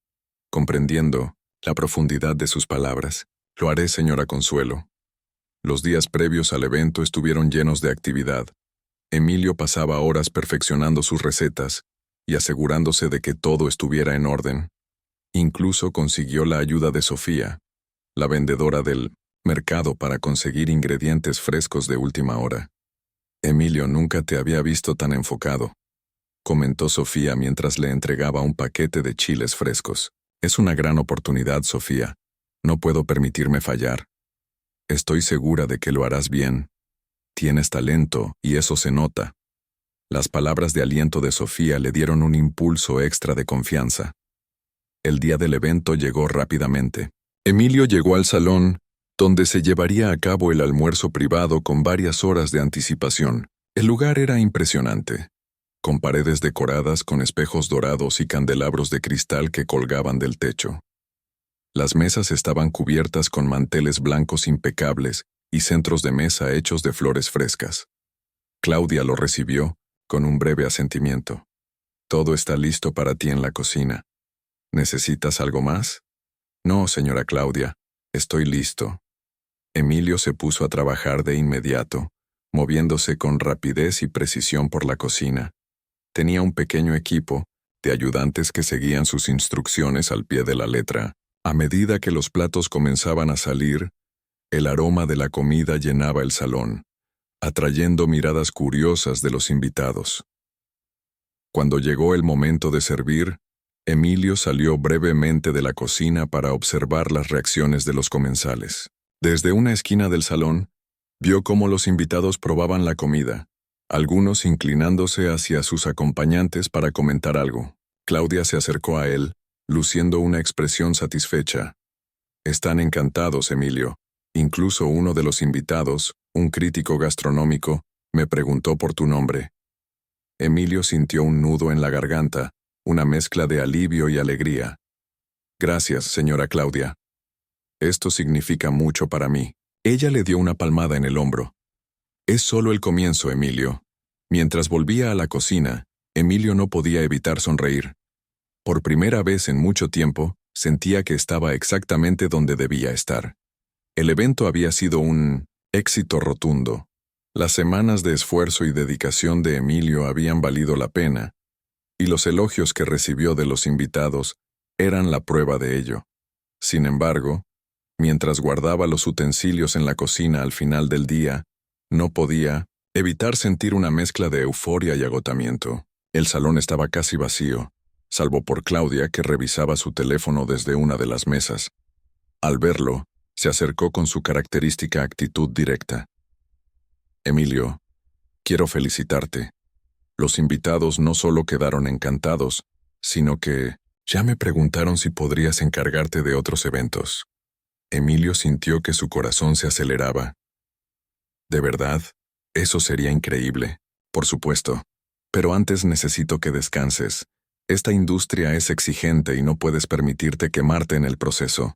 comprendiendo la profundidad de sus palabras. Lo haré, señora Consuelo. Los días previos al evento estuvieron llenos de actividad. Emilio pasaba horas perfeccionando sus recetas y asegurándose de que todo estuviera en orden. Incluso consiguió la ayuda de Sofía, la vendedora del mercado, para conseguir ingredientes frescos de última hora. Emilio, nunca te había visto tan enfocado, comentó Sofía mientras le entregaba un paquete de chiles frescos. Es una gran oportunidad, Sofía. No puedo permitirme fallar. Estoy segura de que lo harás bien. Tienes talento, y eso se nota. Las palabras de aliento de Sofía le dieron un impulso extra de confianza. El día del evento llegó rápidamente. Emilio llegó al salón, donde se llevaría a cabo el almuerzo privado con varias horas de anticipación. El lugar era impresionante, con paredes decoradas con espejos dorados y candelabros de cristal que colgaban del techo. Las mesas estaban cubiertas con manteles blancos impecables y centros de mesa hechos de flores frescas. Claudia lo recibió con un breve asentimiento. Todo está listo para ti en la cocina. ¿Necesitas algo más? No, señora Claudia, estoy listo. Emilio se puso a trabajar de inmediato, moviéndose con rapidez y precisión por la cocina. Tenía un pequeño equipo de ayudantes que seguían sus instrucciones al pie de la letra. A medida que los platos comenzaban a salir, el aroma de la comida llenaba el salón, atrayendo miradas curiosas de los invitados. Cuando llegó el momento de servir, Emilio salió brevemente de la cocina para observar las reacciones de los comensales. Desde una esquina del salón, vio cómo los invitados probaban la comida, algunos inclinándose hacia sus acompañantes para comentar algo. Claudia se acercó a él, luciendo una expresión satisfecha. Están encantados, Emilio. Incluso uno de los invitados, un crítico gastronómico, me preguntó por tu nombre. Emilio sintió un nudo en la garganta, una mezcla de alivio y alegría. Gracias, señora Claudia. Esto significa mucho para mí. Ella le dio una palmada en el hombro. Es solo el comienzo, Emilio. Mientras volvía a la cocina, Emilio no podía evitar sonreír. Por primera vez en mucho tiempo, sentía que estaba exactamente donde debía estar. El evento había sido un éxito rotundo. Las semanas de esfuerzo y dedicación de Emilio habían valido la pena, y los elogios que recibió de los invitados eran la prueba de ello. Sin embargo, mientras guardaba los utensilios en la cocina al final del día, no podía evitar sentir una mezcla de euforia y agotamiento. El salón estaba casi vacío, salvo por Claudia, que revisaba su teléfono desde una de las mesas. Al verlo, se acercó con su característica actitud directa. Emilio, quiero felicitarte. Los invitados no solo quedaron encantados, sino que ya me preguntaron si podrías encargarte de otros eventos. Emilio sintió que su corazón se aceleraba. ¿De verdad? Eso sería increíble. Por supuesto. Pero antes necesito que descanses. Esta industria es exigente y no puedes permitirte quemarte en el proceso.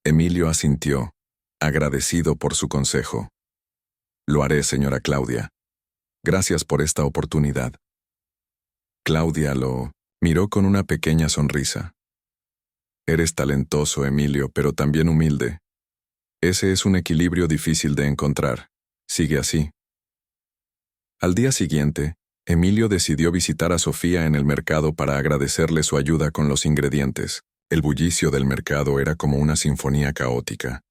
Emilio asintió, agradecido por su consejo. Lo haré, señora Claudia. Gracias por esta oportunidad. Claudia lo miró con una pequeña sonrisa. Eres talentoso, Emilio, pero también humilde. Ese es un equilibrio difícil de encontrar. Sigue así. Al día siguiente, Emilio decidió visitar a Sofía en el mercado para agradecerle su ayuda con los ingredientes. El bullicio del mercado era como una sinfonía caótica.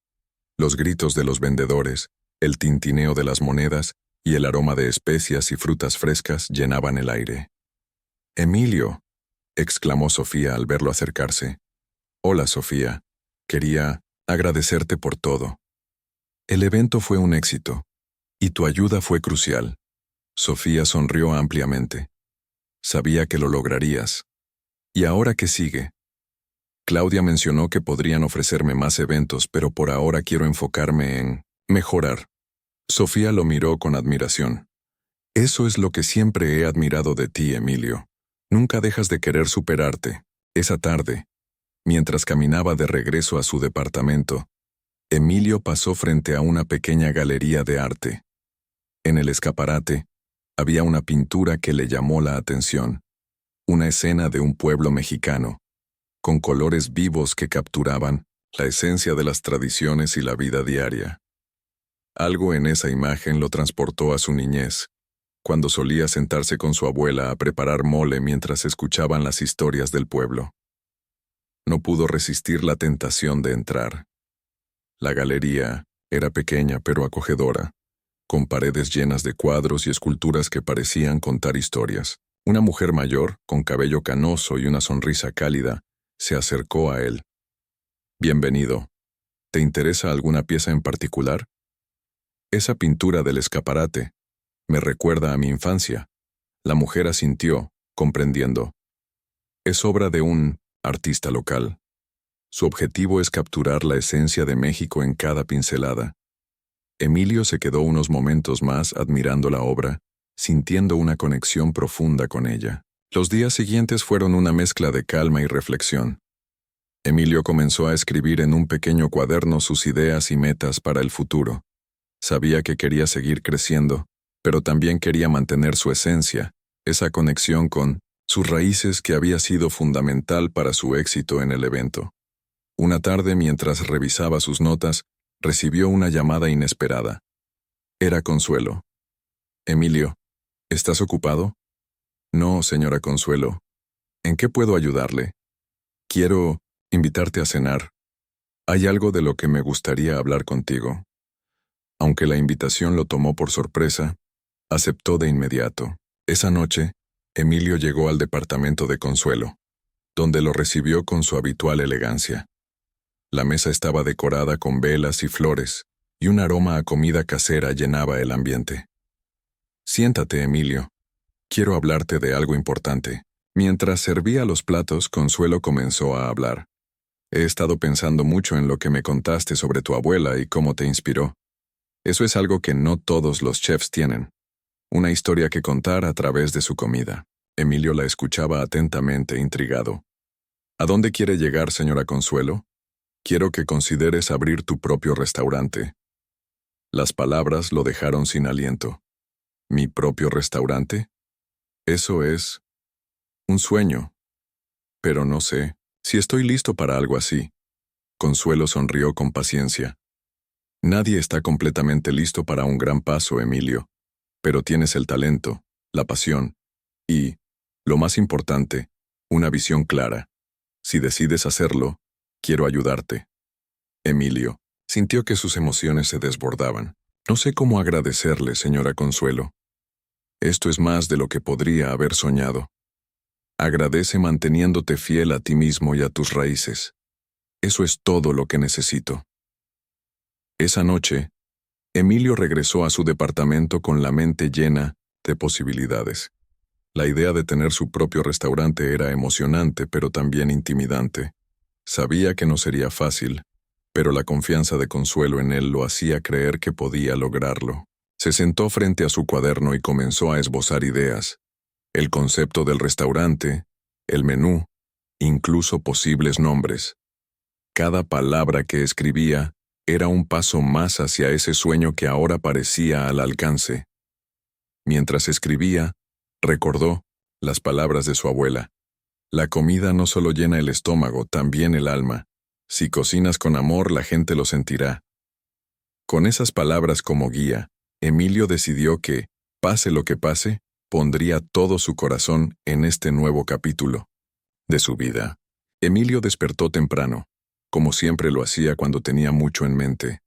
Los gritos de los vendedores, el tintineo de las monedas y el aroma de especias y frutas frescas llenaban el aire. «Emilio», exclamó Sofía al verlo acercarse. «Hola, Sofía. Quería agradecerte por todo. El evento fue un éxito, y tu ayuda fue crucial». Sofía sonrió ampliamente. «Sabía que lo lograrías. ¿Y ahora qué sigue?» Claudia mencionó que podrían ofrecerme más eventos, pero por ahora quiero enfocarme en mejorar. Sofía lo miró con admiración. «Eso es lo que siempre he admirado de ti, Emilio. Nunca dejas de querer superarte». Esa tarde, mientras caminaba de regreso a su departamento, Emilio pasó frente a una pequeña galería de arte. En el escaparate, había una pintura que le llamó la atención, una escena de un pueblo mexicano, con colores vivos que capturaban la esencia de las tradiciones y la vida diaria. Algo en esa imagen lo transportó a su niñez, cuando solía sentarse con su abuela a preparar mole mientras escuchaban las historias del pueblo. No pudo resistir la tentación de entrar. La galería era pequeña pero acogedora, con paredes llenas de cuadros y esculturas que parecían contar historias. Una mujer mayor, con cabello canoso y una sonrisa cálida, se acercó a él. «Bienvenido. ¿Te interesa alguna pieza en particular?» «Esa pintura del escaparate me recuerda a mi infancia». La mujer asintió, comprendiendo. «Es obra de un artista local. Su objetivo es capturar la esencia de México en cada pincelada». Emilio se quedó unos momentos más admirando la obra, sintiendo una conexión profunda con ella. Los días siguientes fueron una mezcla de calma y reflexión. Emilio comenzó a escribir en un pequeño cuaderno sus ideas y metas para el futuro. Sabía que quería seguir creciendo, pero también quería mantener su esencia, esa conexión con sus raíces que había sido fundamental para su éxito en el evento. Una tarde, mientras revisaba sus notas, recibió una llamada inesperada. Era Consuelo. «Emilio, ¿estás ocupado?» «No, señora Consuelo. ¿En qué puedo ayudarle?» «Quiero invitarte a cenar. Hay algo de lo que me gustaría hablar contigo». Aunque la invitación lo tomó por sorpresa, aceptó de inmediato. Esa noche, Emilio llegó al departamento de Consuelo, donde lo recibió con su habitual elegancia. La mesa estaba decorada con velas y flores, y un aroma a comida casera llenaba el ambiente. «Siéntate, Emilio. Quiero hablarte de algo importante». Mientras servía los platos, Consuelo comenzó a hablar. «He estado pensando mucho en lo que me contaste sobre tu abuela y cómo te inspiró. Eso es algo que no todos los chefs tienen. Una historia que contar a través de su comida». Emilio la escuchaba atentamente, intrigado. «¿A dónde quiere llegar, señora Consuelo?» «Quiero que consideres abrir tu propio restaurante». Las palabras lo dejaron sin aliento. ¿Mi propio restaurante? Eso es un sueño. Pero no sé si estoy listo para algo así. Consuelo sonrió con paciencia. Nadie está completamente listo para un gran paso, Emilio. Pero tienes el talento, la pasión y, lo más importante, una visión clara. Si decides hacerlo, quiero ayudarte. Emilio sintió que sus emociones se desbordaban. No sé cómo agradecerle, señora Consuelo. Esto es más de lo que podría haber soñado. Agradece manteniéndote fiel a ti mismo y a tus raíces. Eso es todo lo que necesito. Esa noche, Emilio regresó a su departamento con la mente llena de posibilidades. La idea de tener su propio restaurante era emocionante, pero también intimidante. Sabía que no sería fácil, pero la confianza de Consuelo en él lo hacía creer que podía lograrlo. Se sentó frente a su cuaderno y comenzó a esbozar ideas. El concepto del restaurante, el menú, incluso posibles nombres. Cada palabra que escribía era un paso más hacia ese sueño que ahora parecía al alcance. Mientras escribía, recordó las palabras de su abuela. La comida no solo llena el estómago, también el alma. Si cocinas con amor, la gente lo sentirá. Con esas palabras como guía, Emilio decidió que, pase lo que pase, pondría todo su corazón en este nuevo capítulo de su vida. Emilio despertó temprano, como siempre lo hacía cuando tenía mucho en mente.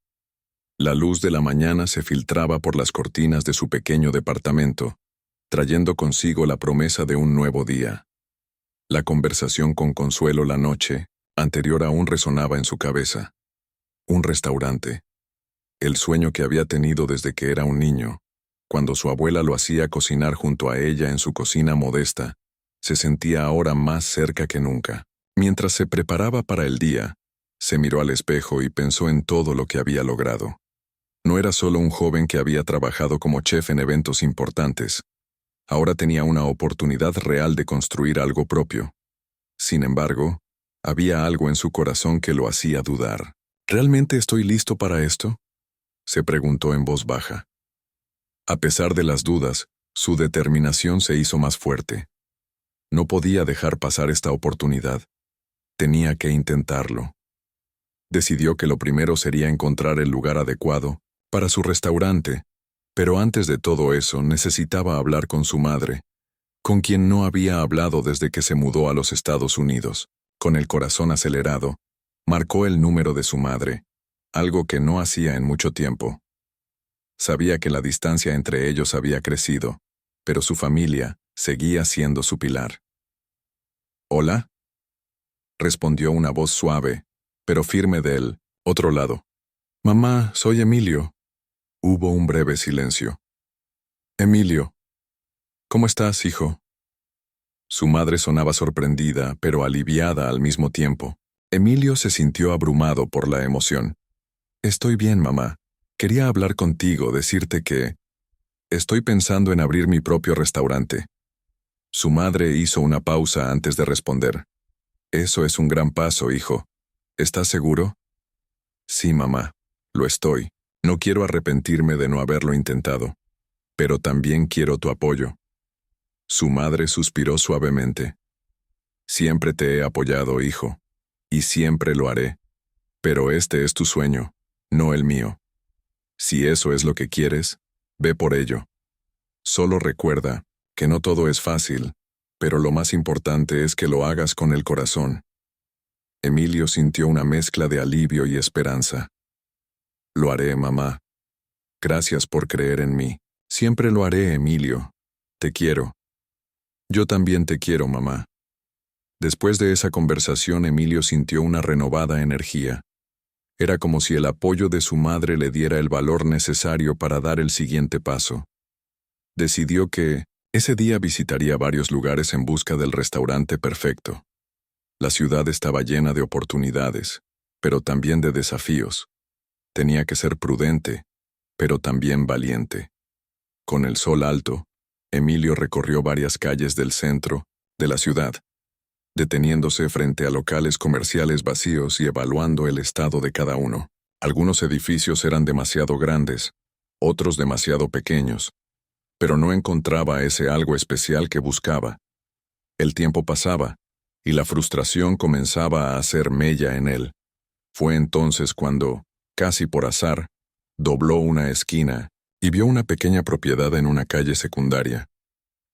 La luz de la mañana se filtraba por las cortinas de su pequeño departamento, trayendo consigo la promesa de un nuevo día. La conversación con Consuelo la noche anterior aún resonaba en su cabeza. Un restaurante. El sueño que había tenido desde que era un niño, cuando su abuela lo hacía cocinar junto a ella en su cocina modesta, se sentía ahora más cerca que nunca. Mientras se preparaba para el día, se miró al espejo y pensó en todo lo que había logrado. No era solo un joven que había trabajado como chef en eventos importantes. Ahora tenía una oportunidad real de construir algo propio. Sin embargo, había algo en su corazón que lo hacía dudar. ¿Realmente estoy listo para esto?, se preguntó en voz baja. A pesar de las dudas, su determinación se hizo más fuerte. No podía dejar pasar esta oportunidad. Tenía que intentarlo. Decidió que lo primero sería encontrar el lugar adecuado para su restaurante, pero antes de todo eso necesitaba hablar con su madre, con quien no había hablado desde que se mudó a los Estados Unidos. Con el corazón acelerado, marcó el número de su madre, algo que no hacía en mucho tiempo. Sabía que la distancia entre ellos había crecido, pero su familia seguía siendo su pilar. «¿Hola?», respondió una voz suave, pero firme del otro lado. «Mamá, soy Emilio». Hubo un breve silencio. «Emilio, ¿cómo estás, hijo?». Su madre sonaba sorprendida, pero aliviada al mismo tiempo. Emilio se sintió abrumado por la emoción. «Estoy bien, mamá. Quería hablar contigo, decirte que estoy pensando en abrir mi propio restaurante». Su madre hizo una pausa antes de responder. «Eso es un gran paso, hijo. ¿Estás seguro?». «Sí, mamá, lo estoy. No quiero arrepentirme de no haberlo intentado. Pero también quiero tu apoyo». Su madre suspiró suavemente. «Siempre te he apoyado, hijo, y siempre lo haré. Pero este es tu sueño, no el mío. Si eso es lo que quieres, ve por ello. Solo recuerda que no todo es fácil, pero lo más importante es que lo hagas con el corazón». Emilio sintió una mezcla de alivio y esperanza. «Lo haré, mamá. Gracias por creer en mí». «Siempre lo haré, Emilio. Te quiero». «Yo también te quiero, mamá». Después de esa conversación, Emilio sintió una renovada energía. Era como si el apoyo de su madre le diera el valor necesario para dar el siguiente paso. Decidió que ese día visitaría varios lugares en busca del restaurante perfecto. La ciudad estaba llena de oportunidades, pero también de desafíos. Tenía que ser prudente, pero también valiente. Con el sol alto, Emilio recorrió varias calles del centro de la ciudad, deteniéndose frente a locales comerciales vacíos y evaluando el estado de cada uno. Algunos edificios eran demasiado grandes, otros demasiado pequeños, pero no encontraba ese algo especial que buscaba. El tiempo pasaba, y la frustración comenzaba a hacer mella en él. Fue entonces cuando, casi por azar, dobló una esquina y vio una pequeña propiedad en una calle secundaria.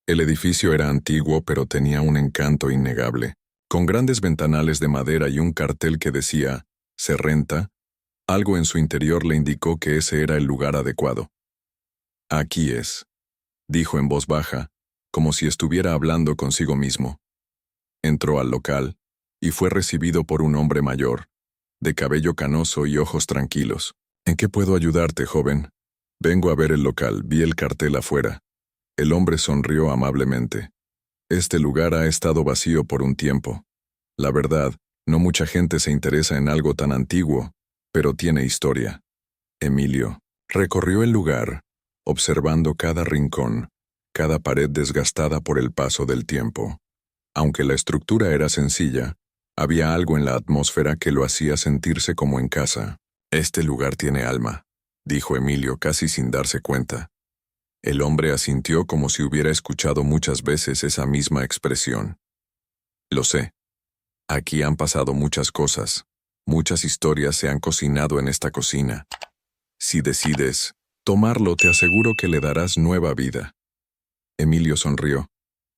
El edificio era antiguo, pero tenía un encanto innegable. Con grandes ventanales de madera y un cartel que decía «Se renta», algo en su interior le indicó que ese era el lugar adecuado. «Aquí es», dijo en voz baja, como si estuviera hablando consigo mismo. Entró al local y fue recibido por un hombre mayor, de cabello canoso y ojos tranquilos. «¿En qué puedo ayudarte, joven?». «Vengo a ver el local, vi el cartel afuera». El hombre sonrió amablemente. Este lugar ha estado vacío por un tiempo. La verdad, no mucha gente se interesa en algo tan antiguo, pero tiene historia. Emilio recorrió el lugar, observando cada rincón, cada pared desgastada por el paso del tiempo. Aunque la estructura era sencilla, había algo en la atmósfera que lo hacía sentirse como en casa. Este lugar tiene alma, dijo Emilio casi sin darse cuenta. El hombre asintió como si hubiera escuchado muchas veces esa misma expresión. Lo sé. Aquí han pasado muchas cosas. Muchas historias se han cocinado en esta cocina. Si decides tomarlo, te aseguro que le darás nueva vida. Emilio sonrió,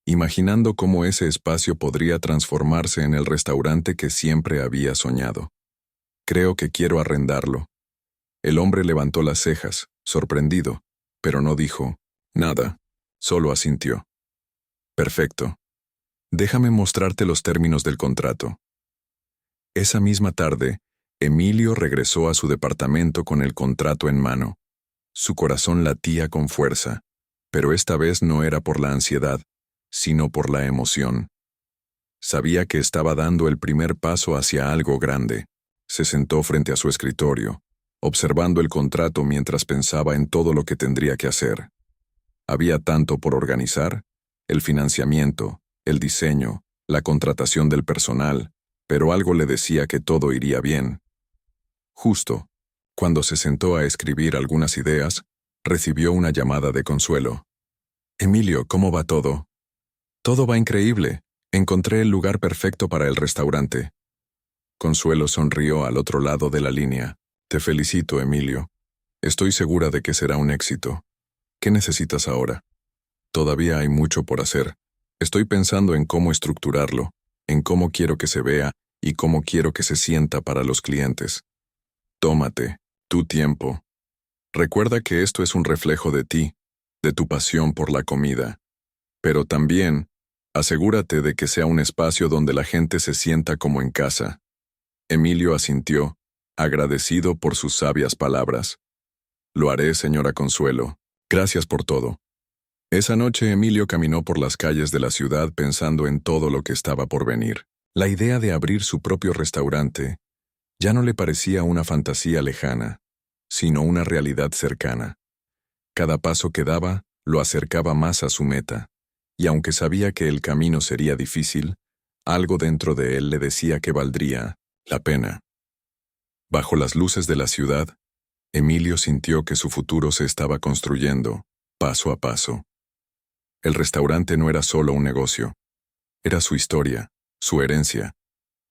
imaginando cómo ese espacio podría transformarse en el restaurante que siempre había soñado. Creo que quiero arrendarlo. El hombre levantó las cejas, sorprendido, pero no dijo nada, solo asintió. Perfecto. Déjame mostrarte los términos del contrato. Esa misma tarde, Emilio regresó a su departamento con el contrato en mano. Su corazón latía con fuerza, pero esta vez no era por la ansiedad, sino por la emoción. Sabía que estaba dando el primer paso hacia algo grande. Se sentó frente a su escritorio, observando el contrato mientras pensaba en todo lo que tendría que hacer. Había tanto por organizar: el financiamiento, el diseño, la contratación del personal, pero algo le decía que todo iría bien. Justo cuando se sentó a escribir algunas ideas, recibió una llamada de Consuelo. «Emilio, ¿cómo va todo?» «Todo va increíble. Encontré el lugar perfecto para el restaurante». Consuelo sonrió al otro lado de la línea. «Te felicito, Emilio. Estoy segura de que será un éxito. ¿Qué necesitas ahora?» «Todavía hay mucho por hacer. Estoy pensando en cómo estructurarlo, en cómo quiero que se vea y cómo quiero que se sienta para los clientes. Tómate tu tiempo. Recuerda que esto es un reflejo de ti, de tu pasión por la comida. Pero también, asegúrate de que sea un espacio donde la gente se sienta como en casa». Emilio asintió, agradecido por sus sabias palabras. «Lo haré, señora Consuelo. Gracias por todo». Esa noche Emilio caminó por las calles de la ciudad pensando en todo lo que estaba por venir. La idea de abrir su propio restaurante ya no le parecía una fantasía lejana, sino una realidad cercana. Cada paso que daba lo acercaba más a su meta, y aunque sabía que el camino sería difícil, algo dentro de él le decía que valdría la pena. Bajo las luces de la ciudad, Emilio sintió que su futuro se estaba construyendo, paso a paso. El restaurante no era solo un negocio, era su historia, su herencia,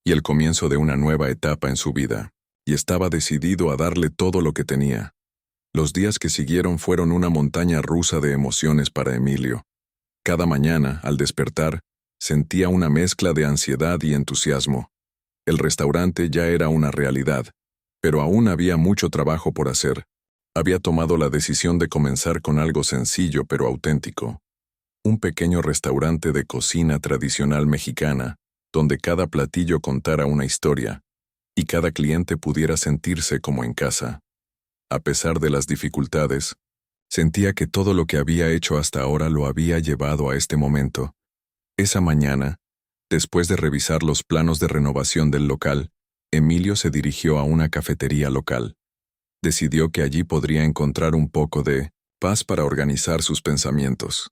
y el comienzo de una nueva etapa en su vida, y estaba decidido a darle todo lo que tenía. Los días que siguieron fueron una montaña rusa de emociones para Emilio. Cada mañana, al despertar, sentía una mezcla de ansiedad y entusiasmo. El restaurante ya era una realidad, pero aún había mucho trabajo por hacer. Había tomado la decisión de comenzar con algo sencillo pero auténtico. Un pequeño restaurante de cocina tradicional mexicana, donde cada platillo contara una historia, y cada cliente pudiera sentirse como en casa. A pesar de las dificultades, sentía que todo lo que había hecho hasta ahora lo había llevado a este momento. Esa mañana, después de revisar los planos de renovación del local, Emilio se dirigió a una cafetería local. Decidió que allí podría encontrar un poco de paz para organizar sus pensamientos.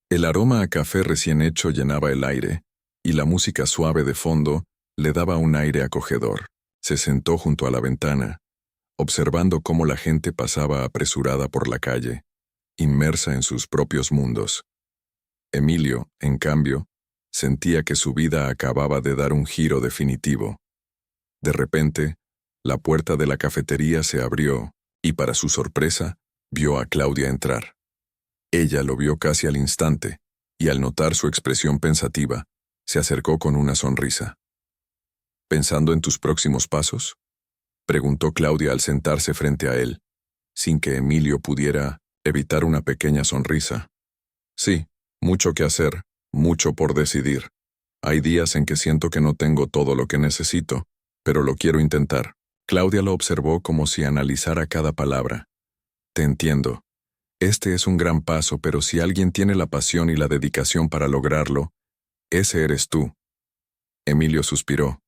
El aroma a café recién hecho llenaba el aire, y la música suave de fondo le daba un aire acogedor. Se sentó junto a la ventana, observando cómo la gente pasaba apresurada por la calle, inmersa en sus propios mundos. Emilio, en cambio, sentía que su vida acababa de dar un giro definitivo. De repente, la puerta de la cafetería se abrió, y para su sorpresa, vio a Claudia entrar. Ella lo vio casi al instante, y al notar su expresión pensativa, se acercó con una sonrisa. «¿Pensando en tus próximos pasos?», preguntó Claudia al sentarse frente a él, sin que Emilio pudiera evitar una pequeña sonrisa. «Sí, mucho que hacer, mucho por decidir. Hay días en que siento que no tengo todo lo que necesito, pero lo quiero intentar». Claudia lo observó como si analizara cada palabra. «Te entiendo. Este es un gran paso, pero si alguien tiene la pasión y la dedicación para lograrlo, ese eres tú. Emilio suspiró.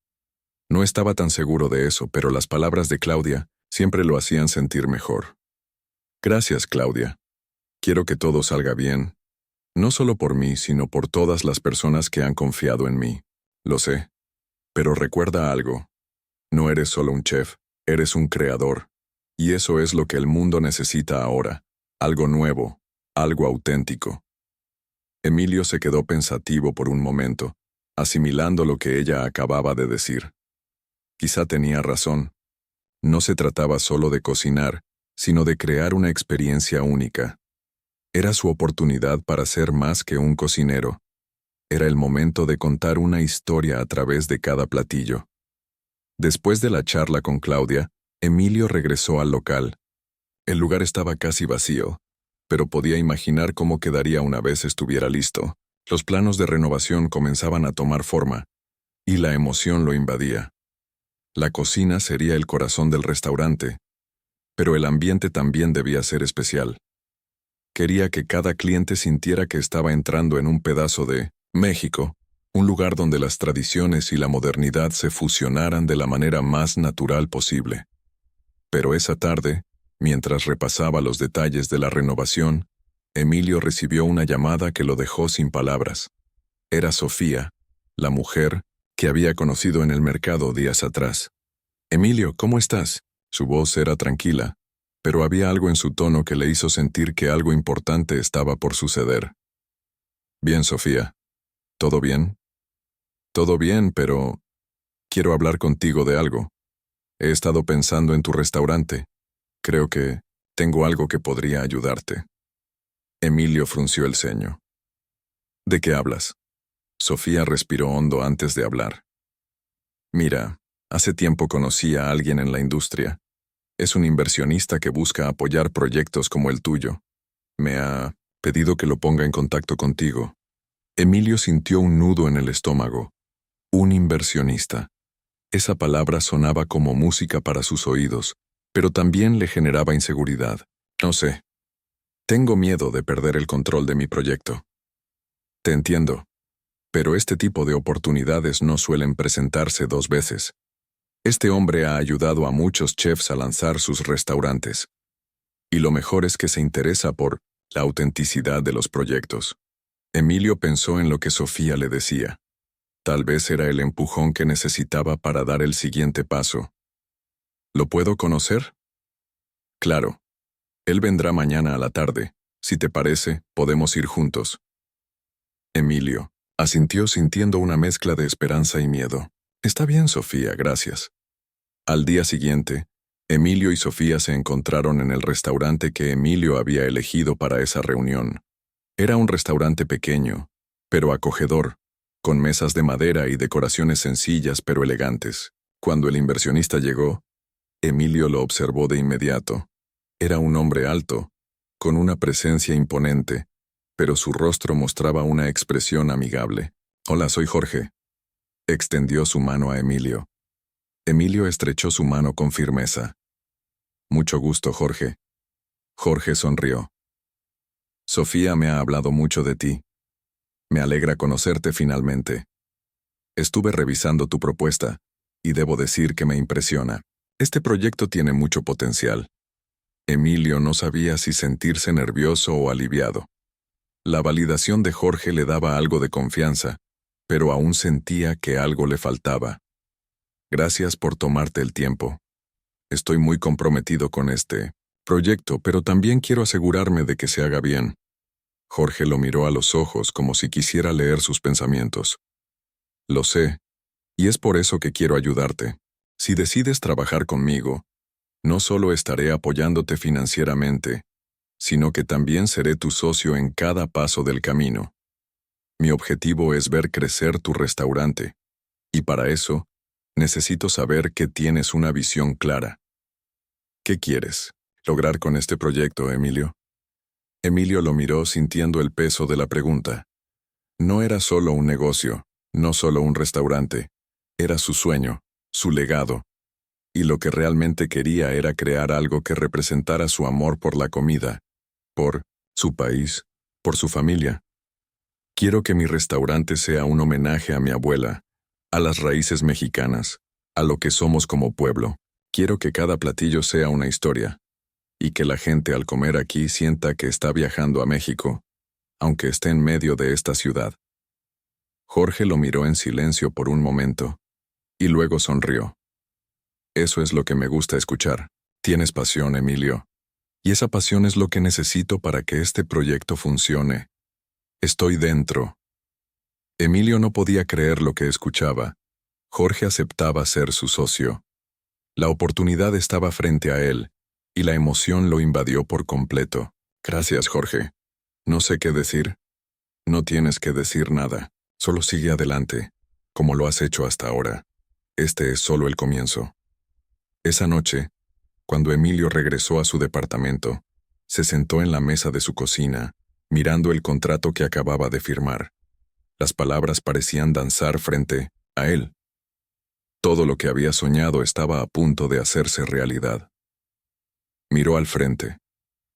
No estaba tan seguro de eso, pero las palabras de Claudia siempre lo hacían sentir mejor. Gracias, Claudia. Quiero que todo salga bien. No solo por mí, sino por todas las personas que han confiado en mí. Lo sé. Pero recuerda algo. No eres solo un chef, eres un creador. Y eso es lo que el mundo necesita ahora. Algo nuevo, algo auténtico. Emilio se quedó pensativo por un momento, asimilando lo que ella acababa de decir. Quizá tenía razón. No se trataba solo de cocinar, sino de crear una experiencia única. Era su oportunidad para ser más que un cocinero. Era el momento de contar una historia a través de cada platillo. Después de la charla con Claudia, Emilio regresó al local. El lugar estaba casi vacío, pero podía imaginar cómo quedaría una vez estuviera listo. Los planos de renovación comenzaban a tomar forma, y la emoción lo invadía. La cocina sería el corazón del restaurante, pero el ambiente también debía ser especial. Quería que cada cliente sintiera que estaba entrando en un pedazo de México, un lugar donde las tradiciones y la modernidad se fusionaran de la manera más natural posible. Pero esa tarde, mientras repasaba los detalles de la renovación, Emilio recibió una llamada que lo dejó sin palabras. Era Sofía, la mujer que había conocido en el mercado días atrás. «Emilio, ¿cómo estás?» Su voz era tranquila, pero había algo en su tono que le hizo sentir que algo importante estaba por suceder. «Bien, Sofía. ¿Todo bien?» «Todo bien, pero quiero hablar contigo de algo. He estado pensando en tu restaurante. Creo que tengo algo que podría ayudarte». Emilio frunció el ceño. «¿De qué hablas?» Sofía respiró hondo antes de hablar. «Mira, hace tiempo conocí a alguien en la industria. Es un inversionista que busca apoyar proyectos como el tuyo. Me ha pedido que lo ponga en contacto contigo». Emilio sintió un nudo en el estómago. Un inversionista. Esa palabra sonaba como música para sus oídos, pero también le generaba inseguridad. «No sé. Tengo miedo de perder el control de mi proyecto». «Te entiendo. Pero este tipo de oportunidades no suelen presentarse dos veces. Este hombre ha ayudado a muchos chefs a lanzar sus restaurantes. Y lo mejor es que se interesa por la autenticidad de los proyectos». Emilio pensó en lo que Sofía le decía. Tal vez era el empujón que necesitaba para dar el siguiente paso. «¿Lo puedo conocer?» «Claro. Él vendrá mañana a la tarde. Si te parece, podemos ir juntos». Emilio asintió sintiendo una mezcla de esperanza y miedo. «Está bien, Sofía, gracias». Al día siguiente, Emilio y Sofía se encontraron en el restaurante que Emilio había elegido para esa reunión. Era un restaurante pequeño, pero acogedor, con mesas de madera y decoraciones sencillas pero elegantes. Cuando el inversionista llegó, Emilio lo observó de inmediato. Era un hombre alto, con una presencia imponente, pero su rostro mostraba una expresión amigable. «Hola, soy Jorge». Extendió su mano a Emilio. Emilio estrechó su mano con firmeza. «Mucho gusto, Jorge». Jorge sonrió. «Sofía me ha hablado mucho de ti. Me alegra conocerte finalmente. Estuve revisando tu propuesta, y debo decir que me impresiona. Este proyecto tiene mucho potencial». Emilio no sabía si sentirse nervioso o aliviado. La validación de Jorge le daba algo de confianza, pero aún sentía que algo le faltaba. «Gracias por tomarte el tiempo. Estoy muy comprometido con este proyecto, pero también quiero asegurarme de que se haga bien». Jorge lo miró a los ojos como si quisiera leer sus pensamientos. «Lo sé, y es por eso que quiero ayudarte. Si decides trabajar conmigo, no solo estaré apoyándote financieramente, sino que también seré tu socio en cada paso del camino. Mi objetivo es ver crecer tu restaurante, y para eso, necesito saber que tienes una visión clara. ¿Qué quieres lograr con este proyecto, Emilio?» Emilio lo miró sintiendo el peso de la pregunta. No era solo un negocio, no solo un restaurante, era su sueño, su legado. Y lo que realmente quería era crear algo que representara su amor por la comida, por su país, por su familia. Quiero que mi restaurante sea un homenaje a mi abuela, a las raíces mexicanas, a lo que somos como pueblo. Quiero que cada platillo sea una historia, y que la gente al comer aquí sienta que está viajando a México, aunque esté en medio de esta ciudad. Jorge lo miró en silencio por un momento, y luego sonrió. Eso es lo que me gusta escuchar. Tienes pasión, Emilio. Y esa pasión es lo que necesito para que este proyecto funcione. Estoy dentro. Emilio no podía creer lo que escuchaba. Jorge aceptaba ser su socio. La oportunidad estaba frente a él, y la emoción lo invadió por completo. Gracias, Jorge. No sé qué decir. No tienes que decir nada. Solo sigue adelante, como lo has hecho hasta ahora. Este es solo el comienzo. Esa noche, cuando Emilio regresó a su departamento, se sentó en la mesa de su cocina, mirando el contrato que acababa de firmar. Las palabras parecían danzar frente a él. Todo lo que había soñado estaba a punto de hacerse realidad. Miró al frente,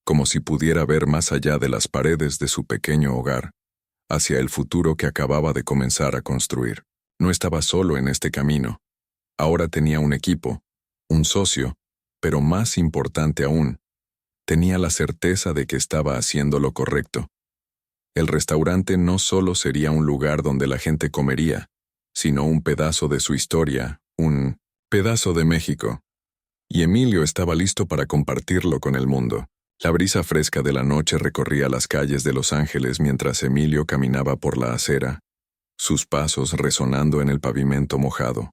como si pudiera ver más allá de las paredes de su pequeño hogar, hacia el futuro que acababa de comenzar a construir. No estaba solo en este camino. Ahora tenía un equipo, un socio, pero más importante aún, tenía la certeza de que estaba haciendo lo correcto. El restaurante no solo sería un lugar donde la gente comería, sino un pedazo de su historia, un pedazo de México. Y Emilio estaba listo para compartirlo con el mundo. La brisa fresca de la noche recorría las calles de Los Ángeles mientras Emilio caminaba por la acera, sus pasos resonando en el pavimento mojado.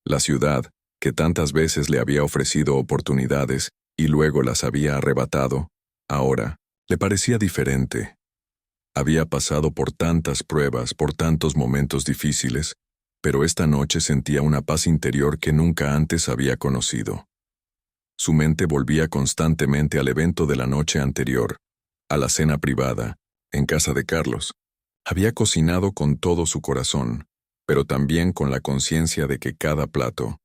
La ciudad, que tantas veces le había ofrecido oportunidades y luego las había arrebatado, ahora le parecía diferente. Había pasado por tantas pruebas, por tantos momentos difíciles, pero esta noche sentía una paz interior que nunca antes había conocido. Su mente volvía constantemente al evento de la noche anterior, a la cena privada, en casa de Carlos. Había cocinado con todo su corazón, pero también con la conciencia de que cada plato,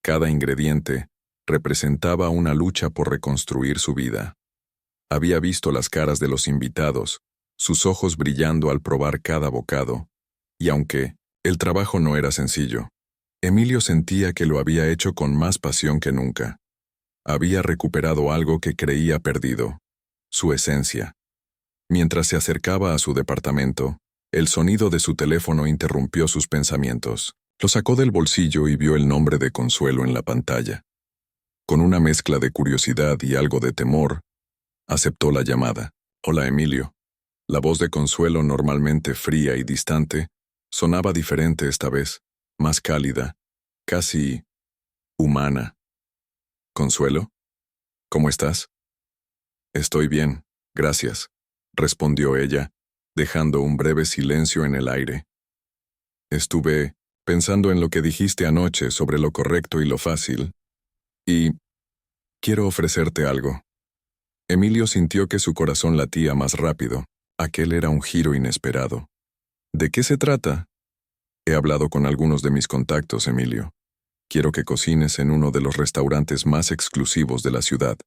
cada ingrediente, representaba una lucha por reconstruir su vida. Había visto las caras de los invitados, sus ojos brillando al probar cada bocado, y aunque el trabajo no era sencillo, Emilio sentía que lo había hecho con más pasión que nunca. Había recuperado algo que creía perdido, su esencia. Mientras se acercaba a su departamento, el sonido de su teléfono interrumpió sus pensamientos. Lo sacó del bolsillo y vio el nombre de Consuelo en la pantalla. Con una mezcla de curiosidad y algo de temor, aceptó la llamada. Hola, Emilio. La voz de Consuelo, normalmente fría y distante, sonaba diferente esta vez, más cálida, casi humana. ¿Consuelo? ¿Cómo estás? Estoy bien, gracias, respondió ella, dejando un breve silencio en el aire. Estuve pensando en lo que dijiste anoche sobre lo correcto y lo fácil, y quiero ofrecerte algo. Emilio sintió que su corazón latía más rápido. Aquel era un giro inesperado. ¿De qué se trata? He hablado con algunos de mis contactos, Emilio. Quiero que cocines en uno de los restaurantes más exclusivos de la ciudad,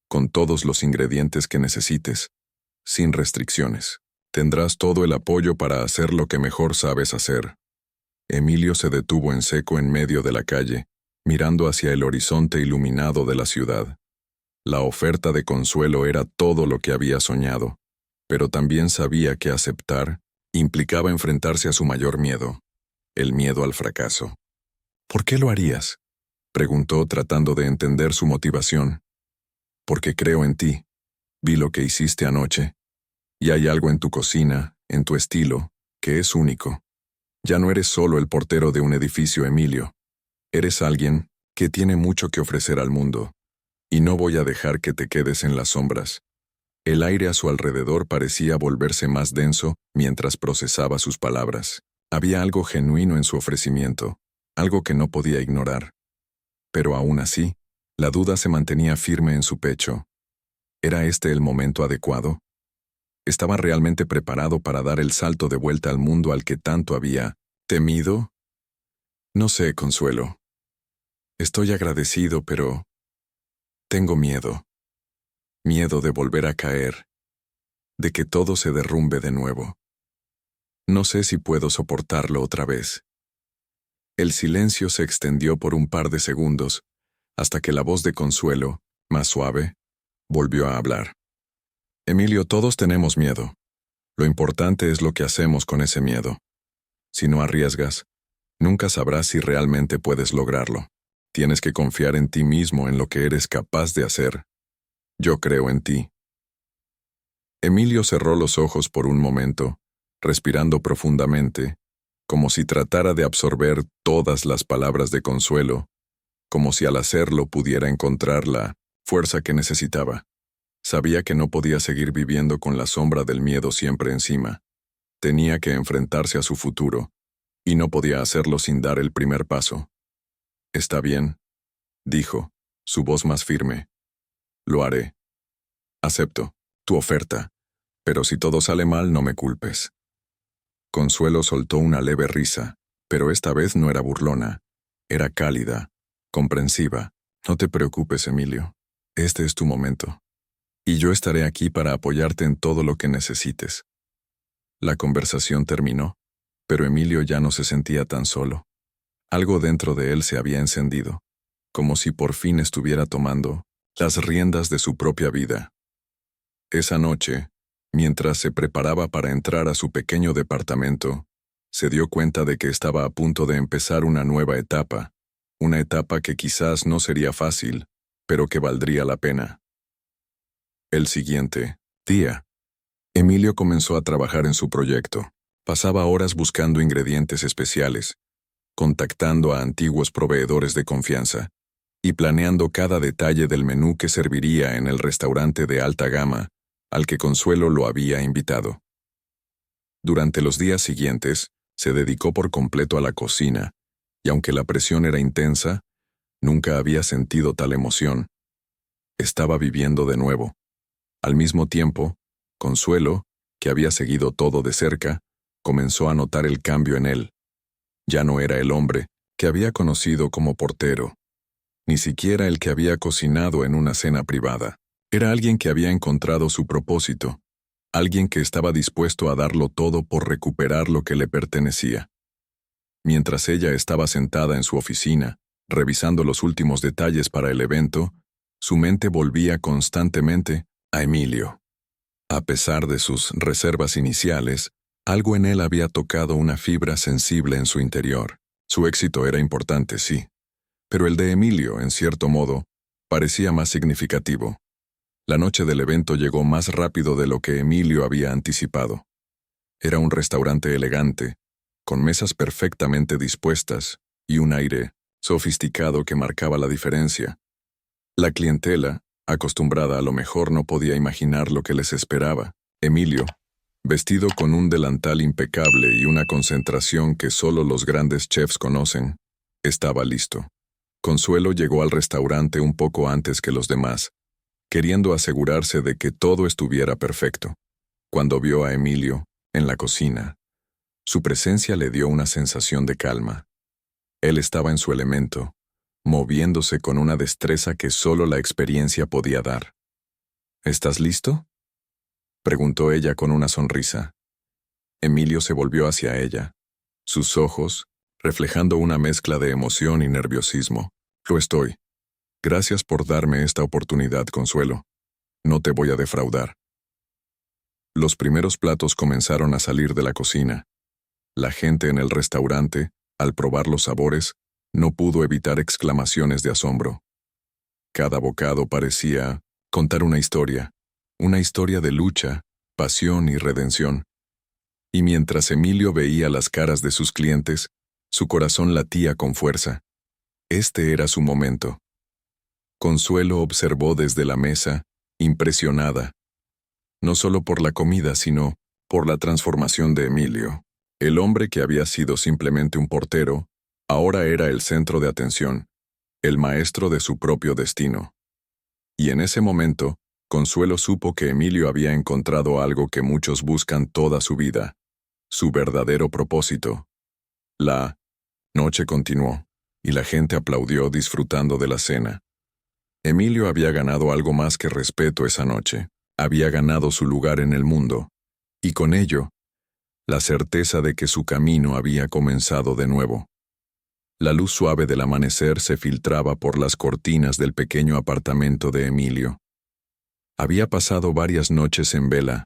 con todos los ingredientes que necesites, sin restricciones. Tendrás todo el apoyo para hacer lo que mejor sabes hacer. Emilio se detuvo en seco en medio de la calle, mirando hacia el horizonte iluminado de la ciudad. La oferta de Consuelo era todo lo que había soñado, pero también sabía que aceptar implicaba enfrentarse a su mayor miedo, el miedo al fracaso. ¿Por qué lo harías?, preguntó tratando de entender su motivación. Porque creo en ti. Vi lo que hiciste anoche. Y hay algo en tu cocina, en tu estilo, que es único. Ya no eres solo el portero de un edificio, Emilio. Eres alguien que tiene mucho que ofrecer al mundo. Y no voy a dejar que te quedes en las sombras. El aire a su alrededor parecía volverse más denso mientras procesaba sus palabras. Había algo genuino en su ofrecimiento, algo que no podía ignorar. Pero aún así, la duda se mantenía firme en su pecho. ¿Era este el momento adecuado? ¿Estaba realmente preparado para dar el salto de vuelta al mundo al que tanto había temido? No sé, Consuelo. Estoy agradecido, pero tengo miedo. miedo de volver a caer, de que todo se derrumbe de nuevo. No sé si puedo soportarlo otra vez. El silencio se extendió por un par de segundos, hasta que la voz de Consuelo, más suave, volvió a hablar. Emilio, todos tenemos miedo. Lo importante es lo que hacemos con ese miedo. Si no arriesgas, nunca sabrás si realmente puedes lograrlo. Tienes que confiar en ti mismo, en lo que eres capaz de hacer. Yo creo en ti. Emilio cerró los ojos por un momento, respirando profundamente, como si tratara de absorber todas las palabras de Consuelo, como si al hacerlo pudiera encontrar la fuerza que necesitaba. Sabía que no podía seguir viviendo con la sombra del miedo siempre encima. Tenía que enfrentarse a su futuro, y no podía hacerlo sin dar el primer paso. «Está bien», dijo, su voz más firme. «Lo haré. Acepto tu oferta, pero si todo sale mal, no me culpes». Consuelo soltó una leve risa, pero esta vez no era burlona. Era cálida, comprensiva. «No te preocupes, Emilio. Este es tu momento. Y yo estaré aquí para apoyarte en todo lo que necesites». La conversación terminó, pero Emilio ya no se sentía tan solo. Algo dentro de él se había encendido, como si por fin estuviera tomando las riendas de su propia vida. Esa noche, mientras se preparaba para entrar a su pequeño departamento, se dio cuenta de que estaba a punto de empezar una nueva etapa, una etapa que quizás no sería fácil, pero que valdría la pena. El siguiente día, Emilio comenzó a trabajar en su proyecto. Pasaba horas buscando ingredientes especiales, contactando a antiguos proveedores de confianza y planeando cada detalle del menú que serviría en el restaurante de alta gama al que Consuelo lo había invitado. Durante los días siguientes, se dedicó por completo a la cocina, y aunque la presión era intensa, nunca había sentido tal emoción. Estaba viviendo de nuevo. Al mismo tiempo, Consuelo, que había seguido todo de cerca, comenzó a notar el cambio en él. Ya no era el hombre que había conocido como portero, ni siquiera el que había cocinado en una cena privada. Era alguien que había encontrado su propósito, alguien que estaba dispuesto a darlo todo por recuperar lo que le pertenecía. Mientras ella estaba sentada en su oficina, revisando los últimos detalles para el evento, su mente volvía constantemente a Emilio. A pesar de sus reservas iniciales, algo en él había tocado una fibra sensible en su interior. Su éxito era importante, sí, pero el de Emilio, en cierto modo, parecía más significativo. La noche del evento llegó más rápido de lo que Emilio había anticipado. Era un restaurante elegante, con mesas perfectamente dispuestas y un aire sofisticado que marcaba la diferencia. La clientela, acostumbrada a lo mejor, no podía imaginar lo que les esperaba. Emilio, vestido con un delantal impecable y una concentración que solo los grandes chefs conocen, estaba listo. Consuelo llegó al restaurante un poco antes que los demás, queriendo asegurarse de que todo estuviera perfecto. Cuando vio a Emilio en la cocina, su presencia le dio una sensación de calma. Él estaba en su elemento, moviéndose con una destreza que solo la experiencia podía dar. ¿Estás listo?, preguntó ella con una sonrisa. Emilio se volvió hacia ella, sus ojos reflejando una mezcla de emoción y nerviosismo. «Lo estoy. Gracias por darme esta oportunidad, Consuelo. No te voy a defraudar». Los primeros platos comenzaron a salir de la cocina. La gente en el restaurante, al probar los sabores, no pudo evitar exclamaciones de asombro. Cada bocado parecía contar una historia de lucha, pasión y redención. Y mientras Emilio veía las caras de sus clientes, su corazón latía con fuerza. Este era su momento. Consuelo observó desde la mesa, impresionada, no solo por la comida, sino por la transformación de Emilio. El hombre que había sido simplemente un portero, ahora era el centro de atención, el maestro de su propio destino. Y en ese momento, Consuelo supo que Emilio había encontrado algo que muchos buscan toda su vida, su verdadero propósito. La noche continuó, y la gente aplaudió disfrutando de la cena. Emilio había ganado algo más que respeto esa noche. Había ganado su lugar en el mundo. Y con ello, la certeza de que su camino había comenzado de nuevo. La luz suave del amanecer se filtraba por las cortinas del pequeño apartamento de Emilio. Había pasado varias noches en vela,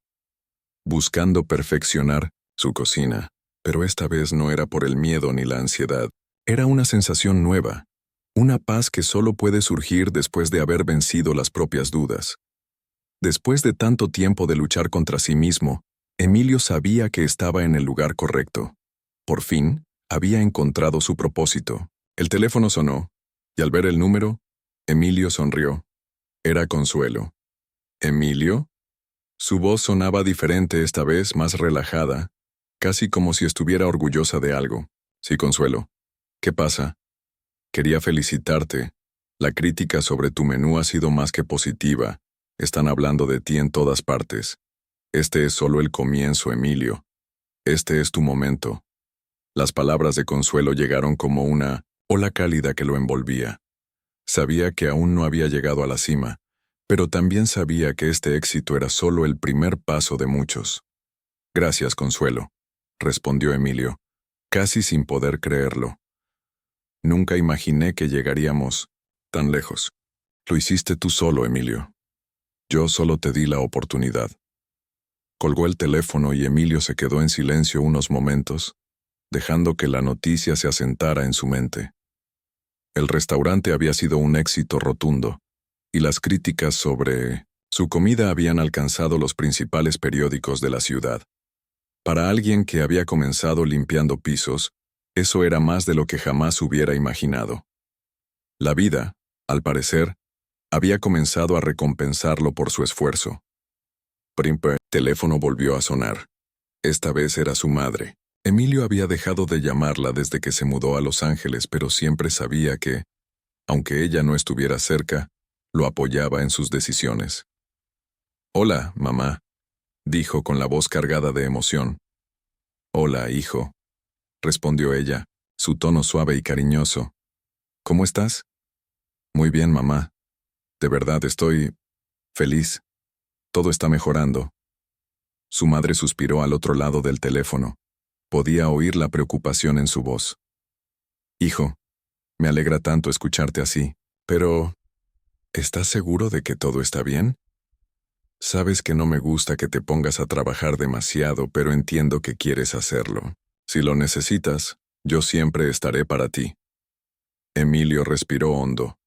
buscando perfeccionar su cocina, pero esta vez no era por el miedo ni la ansiedad. Era una sensación nueva, una paz que solo puede surgir después de haber vencido las propias dudas. Después de tanto tiempo de luchar contra sí mismo, Emilio sabía que estaba en el lugar correcto. Por fin, había encontrado su propósito. El teléfono sonó, y al ver el número, Emilio sonrió. Era Consuelo. ¿Emilio? Su voz sonaba diferente esta vez, más relajada, casi como si estuviera orgullosa de algo. Sí, Consuelo. ¿Qué pasa? Quería felicitarte. La crítica sobre tu menú ha sido más que positiva. Están hablando de ti en todas partes. Este es solo el comienzo, Emilio. Este es tu momento. Las palabras de Consuelo llegaron como una ola cálida que lo envolvía. Sabía que aún no había llegado a la cima, pero también sabía que este éxito era solo el primer paso de muchos. Gracias, Consuelo, respondió Emilio, casi sin poder creerlo. Nunca imaginé que llegaríamos tan lejos. Lo hiciste tú solo, Emilio. Yo solo te di la oportunidad. Colgó el teléfono y Emilio se quedó en silencio unos momentos, dejando que la noticia se asentara en su mente. El restaurante había sido un éxito rotundo, y las críticas sobre su comida habían alcanzado los principales periódicos de la ciudad. Para alguien que había comenzado limpiando pisos, eso era más de lo que jamás hubiera imaginado. La vida, al parecer, había comenzado a recompensarlo por su esfuerzo. El teléfono volvió a sonar. Esta vez era su madre. Emilio había dejado de llamarla desde que se mudó a Los Ángeles, pero siempre sabía que, aunque ella no estuviera cerca, lo apoyaba en sus decisiones. «Hola, mamá», dijo con la voz cargada de emoción. «Hola, hijo», respondió ella, su tono suave y cariñoso. «¿Cómo estás?» «Muy bien, mamá. De verdad estoy feliz. Todo está mejorando». Su madre suspiró al otro lado del teléfono. Podía oír la preocupación en su voz. «Hijo, me alegra tanto escucharte así, pero ¿estás seguro de que todo está bien? Sabes que no me gusta que te pongas a trabajar demasiado, pero entiendo que quieres hacerlo. Si lo necesitas, yo siempre estaré para ti». Emilio respiró hondo.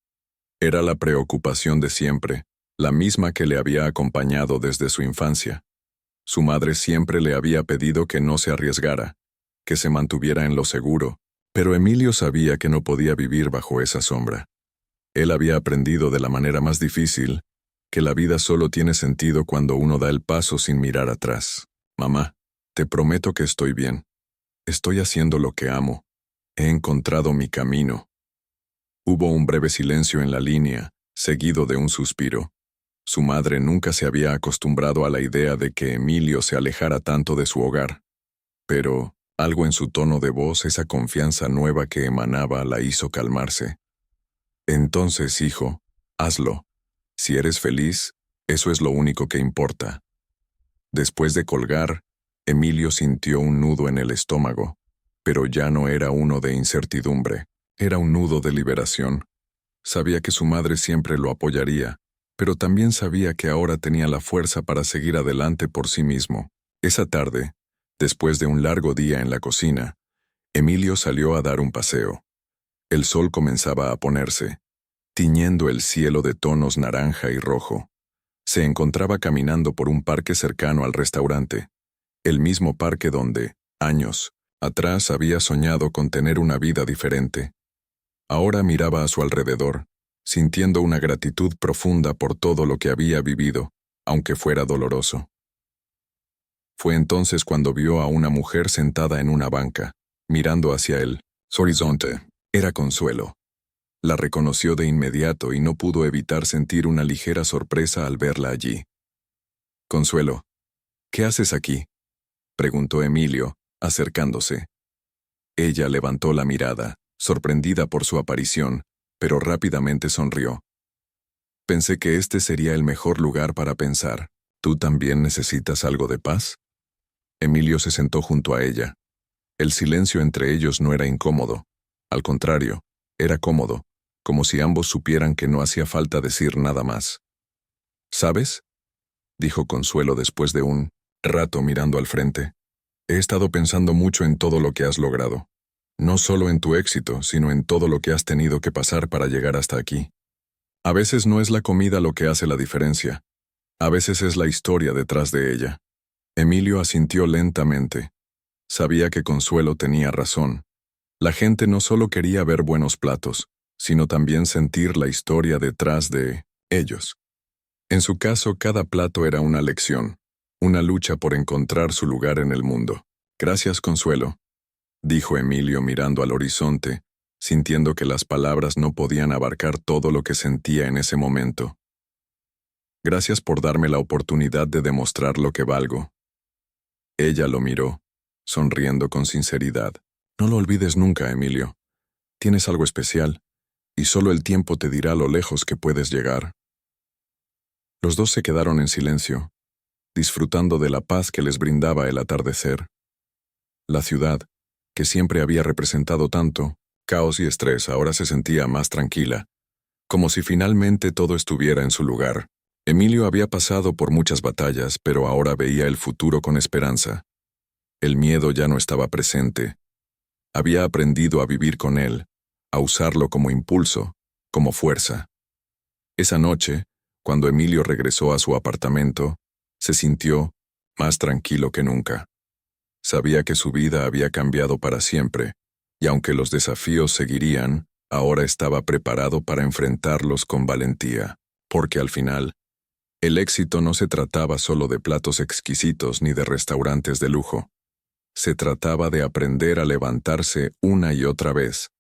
Era la preocupación de siempre, la misma que le había acompañado desde su infancia. Su madre siempre le había pedido que no se arriesgara, que se mantuviera en lo seguro, pero Emilio sabía que no podía vivir bajo esa sombra. Él había aprendido de la manera más difícil que la vida solo tiene sentido cuando uno da el paso sin mirar atrás. «Mamá, te prometo que estoy bien. Estoy haciendo lo que amo. He encontrado mi camino». Hubo un breve silencio en la línea, seguido de un suspiro. Su madre nunca se había acostumbrado a la idea de que Emilio se alejara tanto de su hogar. Pero algo en su tono de voz, esa confianza nueva que emanaba, la hizo calmarse. «Entonces, hijo, hazlo. Si eres feliz, eso es lo único que importa». Después de colgar, Emilio sintió un nudo en el estómago, pero ya no era uno de incertidumbre, era un nudo de liberación. Sabía que su madre siempre lo apoyaría, pero también sabía que ahora tenía la fuerza para seguir adelante por sí mismo. Esa tarde, después de un largo día en la cocina, Emilio salió a dar un paseo. El sol comenzaba a ponerse, tiñendo el cielo de tonos naranja y rojo. Se encontraba caminando por un parque cercano al restaurante, el mismo parque donde, años atrás, había soñado con tener una vida diferente. Ahora miraba a su alrededor, sintiendo una gratitud profunda por todo lo que había vivido, aunque fuera doloroso. Fue entonces cuando vio a una mujer sentada en una banca, mirando hacia el horizonte. Era Consuelo. La reconoció de inmediato y no pudo evitar sentir una ligera sorpresa al verla allí. «Consuelo, ¿qué haces aquí?», preguntó Emilio, acercándose. Ella levantó la mirada, sorprendida por su aparición, pero rápidamente sonrió. Pensé que este sería el mejor lugar para pensar. ¿Tú también necesitas algo de paz? Emilio se sentó junto a ella. El silencio entre ellos no era incómodo. Al contrario, era cómodo, como si ambos supieran que no hacía falta decir nada más. ¿Sabes?, dijo Consuelo después de un rato mirando al frente. He estado pensando mucho en todo lo que has logrado. No solo en tu éxito, sino en todo lo que has tenido que pasar para llegar hasta aquí. A veces no es la comida lo que hace la diferencia. A veces es la historia detrás de ella. Emilio asintió lentamente. Sabía que Consuelo tenía razón. La gente no solo quería ver buenos platos, sino también sentir la historia detrás de ellos. En su caso, cada plato era una lección, una lucha por encontrar su lugar en el mundo. Gracias, Consuelo, dijo Emilio mirando al horizonte, sintiendo que las palabras no podían abarcar todo lo que sentía en ese momento. Gracias por darme la oportunidad de demostrar lo que valgo. Ella lo miró, sonriendo con sinceridad. No lo olvides nunca, Emilio. Tienes algo especial, y solo el tiempo te dirá lo lejos que puedes llegar. Los dos se quedaron en silencio, disfrutando de la paz que les brindaba el atardecer. La ciudad, que siempre había representado tanto caos y estrés, ahora se sentía más tranquila, como si finalmente todo estuviera en su lugar. Emilio había pasado por muchas batallas, pero ahora veía el futuro con esperanza. El miedo ya no estaba presente. Había aprendido a vivir con él, a usarlo como impulso, como fuerza. Esa noche, cuando Emilio regresó a su apartamento, se sintió más tranquilo que nunca. Sabía que su vida había cambiado para siempre, y aunque los desafíos seguirían, ahora estaba preparado para enfrentarlos con valentía, porque al final, el éxito no se trataba solo de platos exquisitos ni de restaurantes de lujo. Se trataba de aprender a levantarse una y otra vez,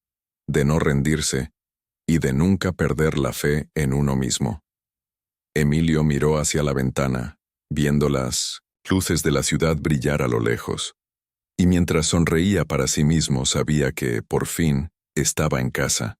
de no rendirse y de nunca perder la fe en uno mismo. Emilio miró hacia la ventana, viendo las luces de la ciudad brillar a lo lejos, y mientras sonreía para sí mismo sabía que, por fin, estaba en casa.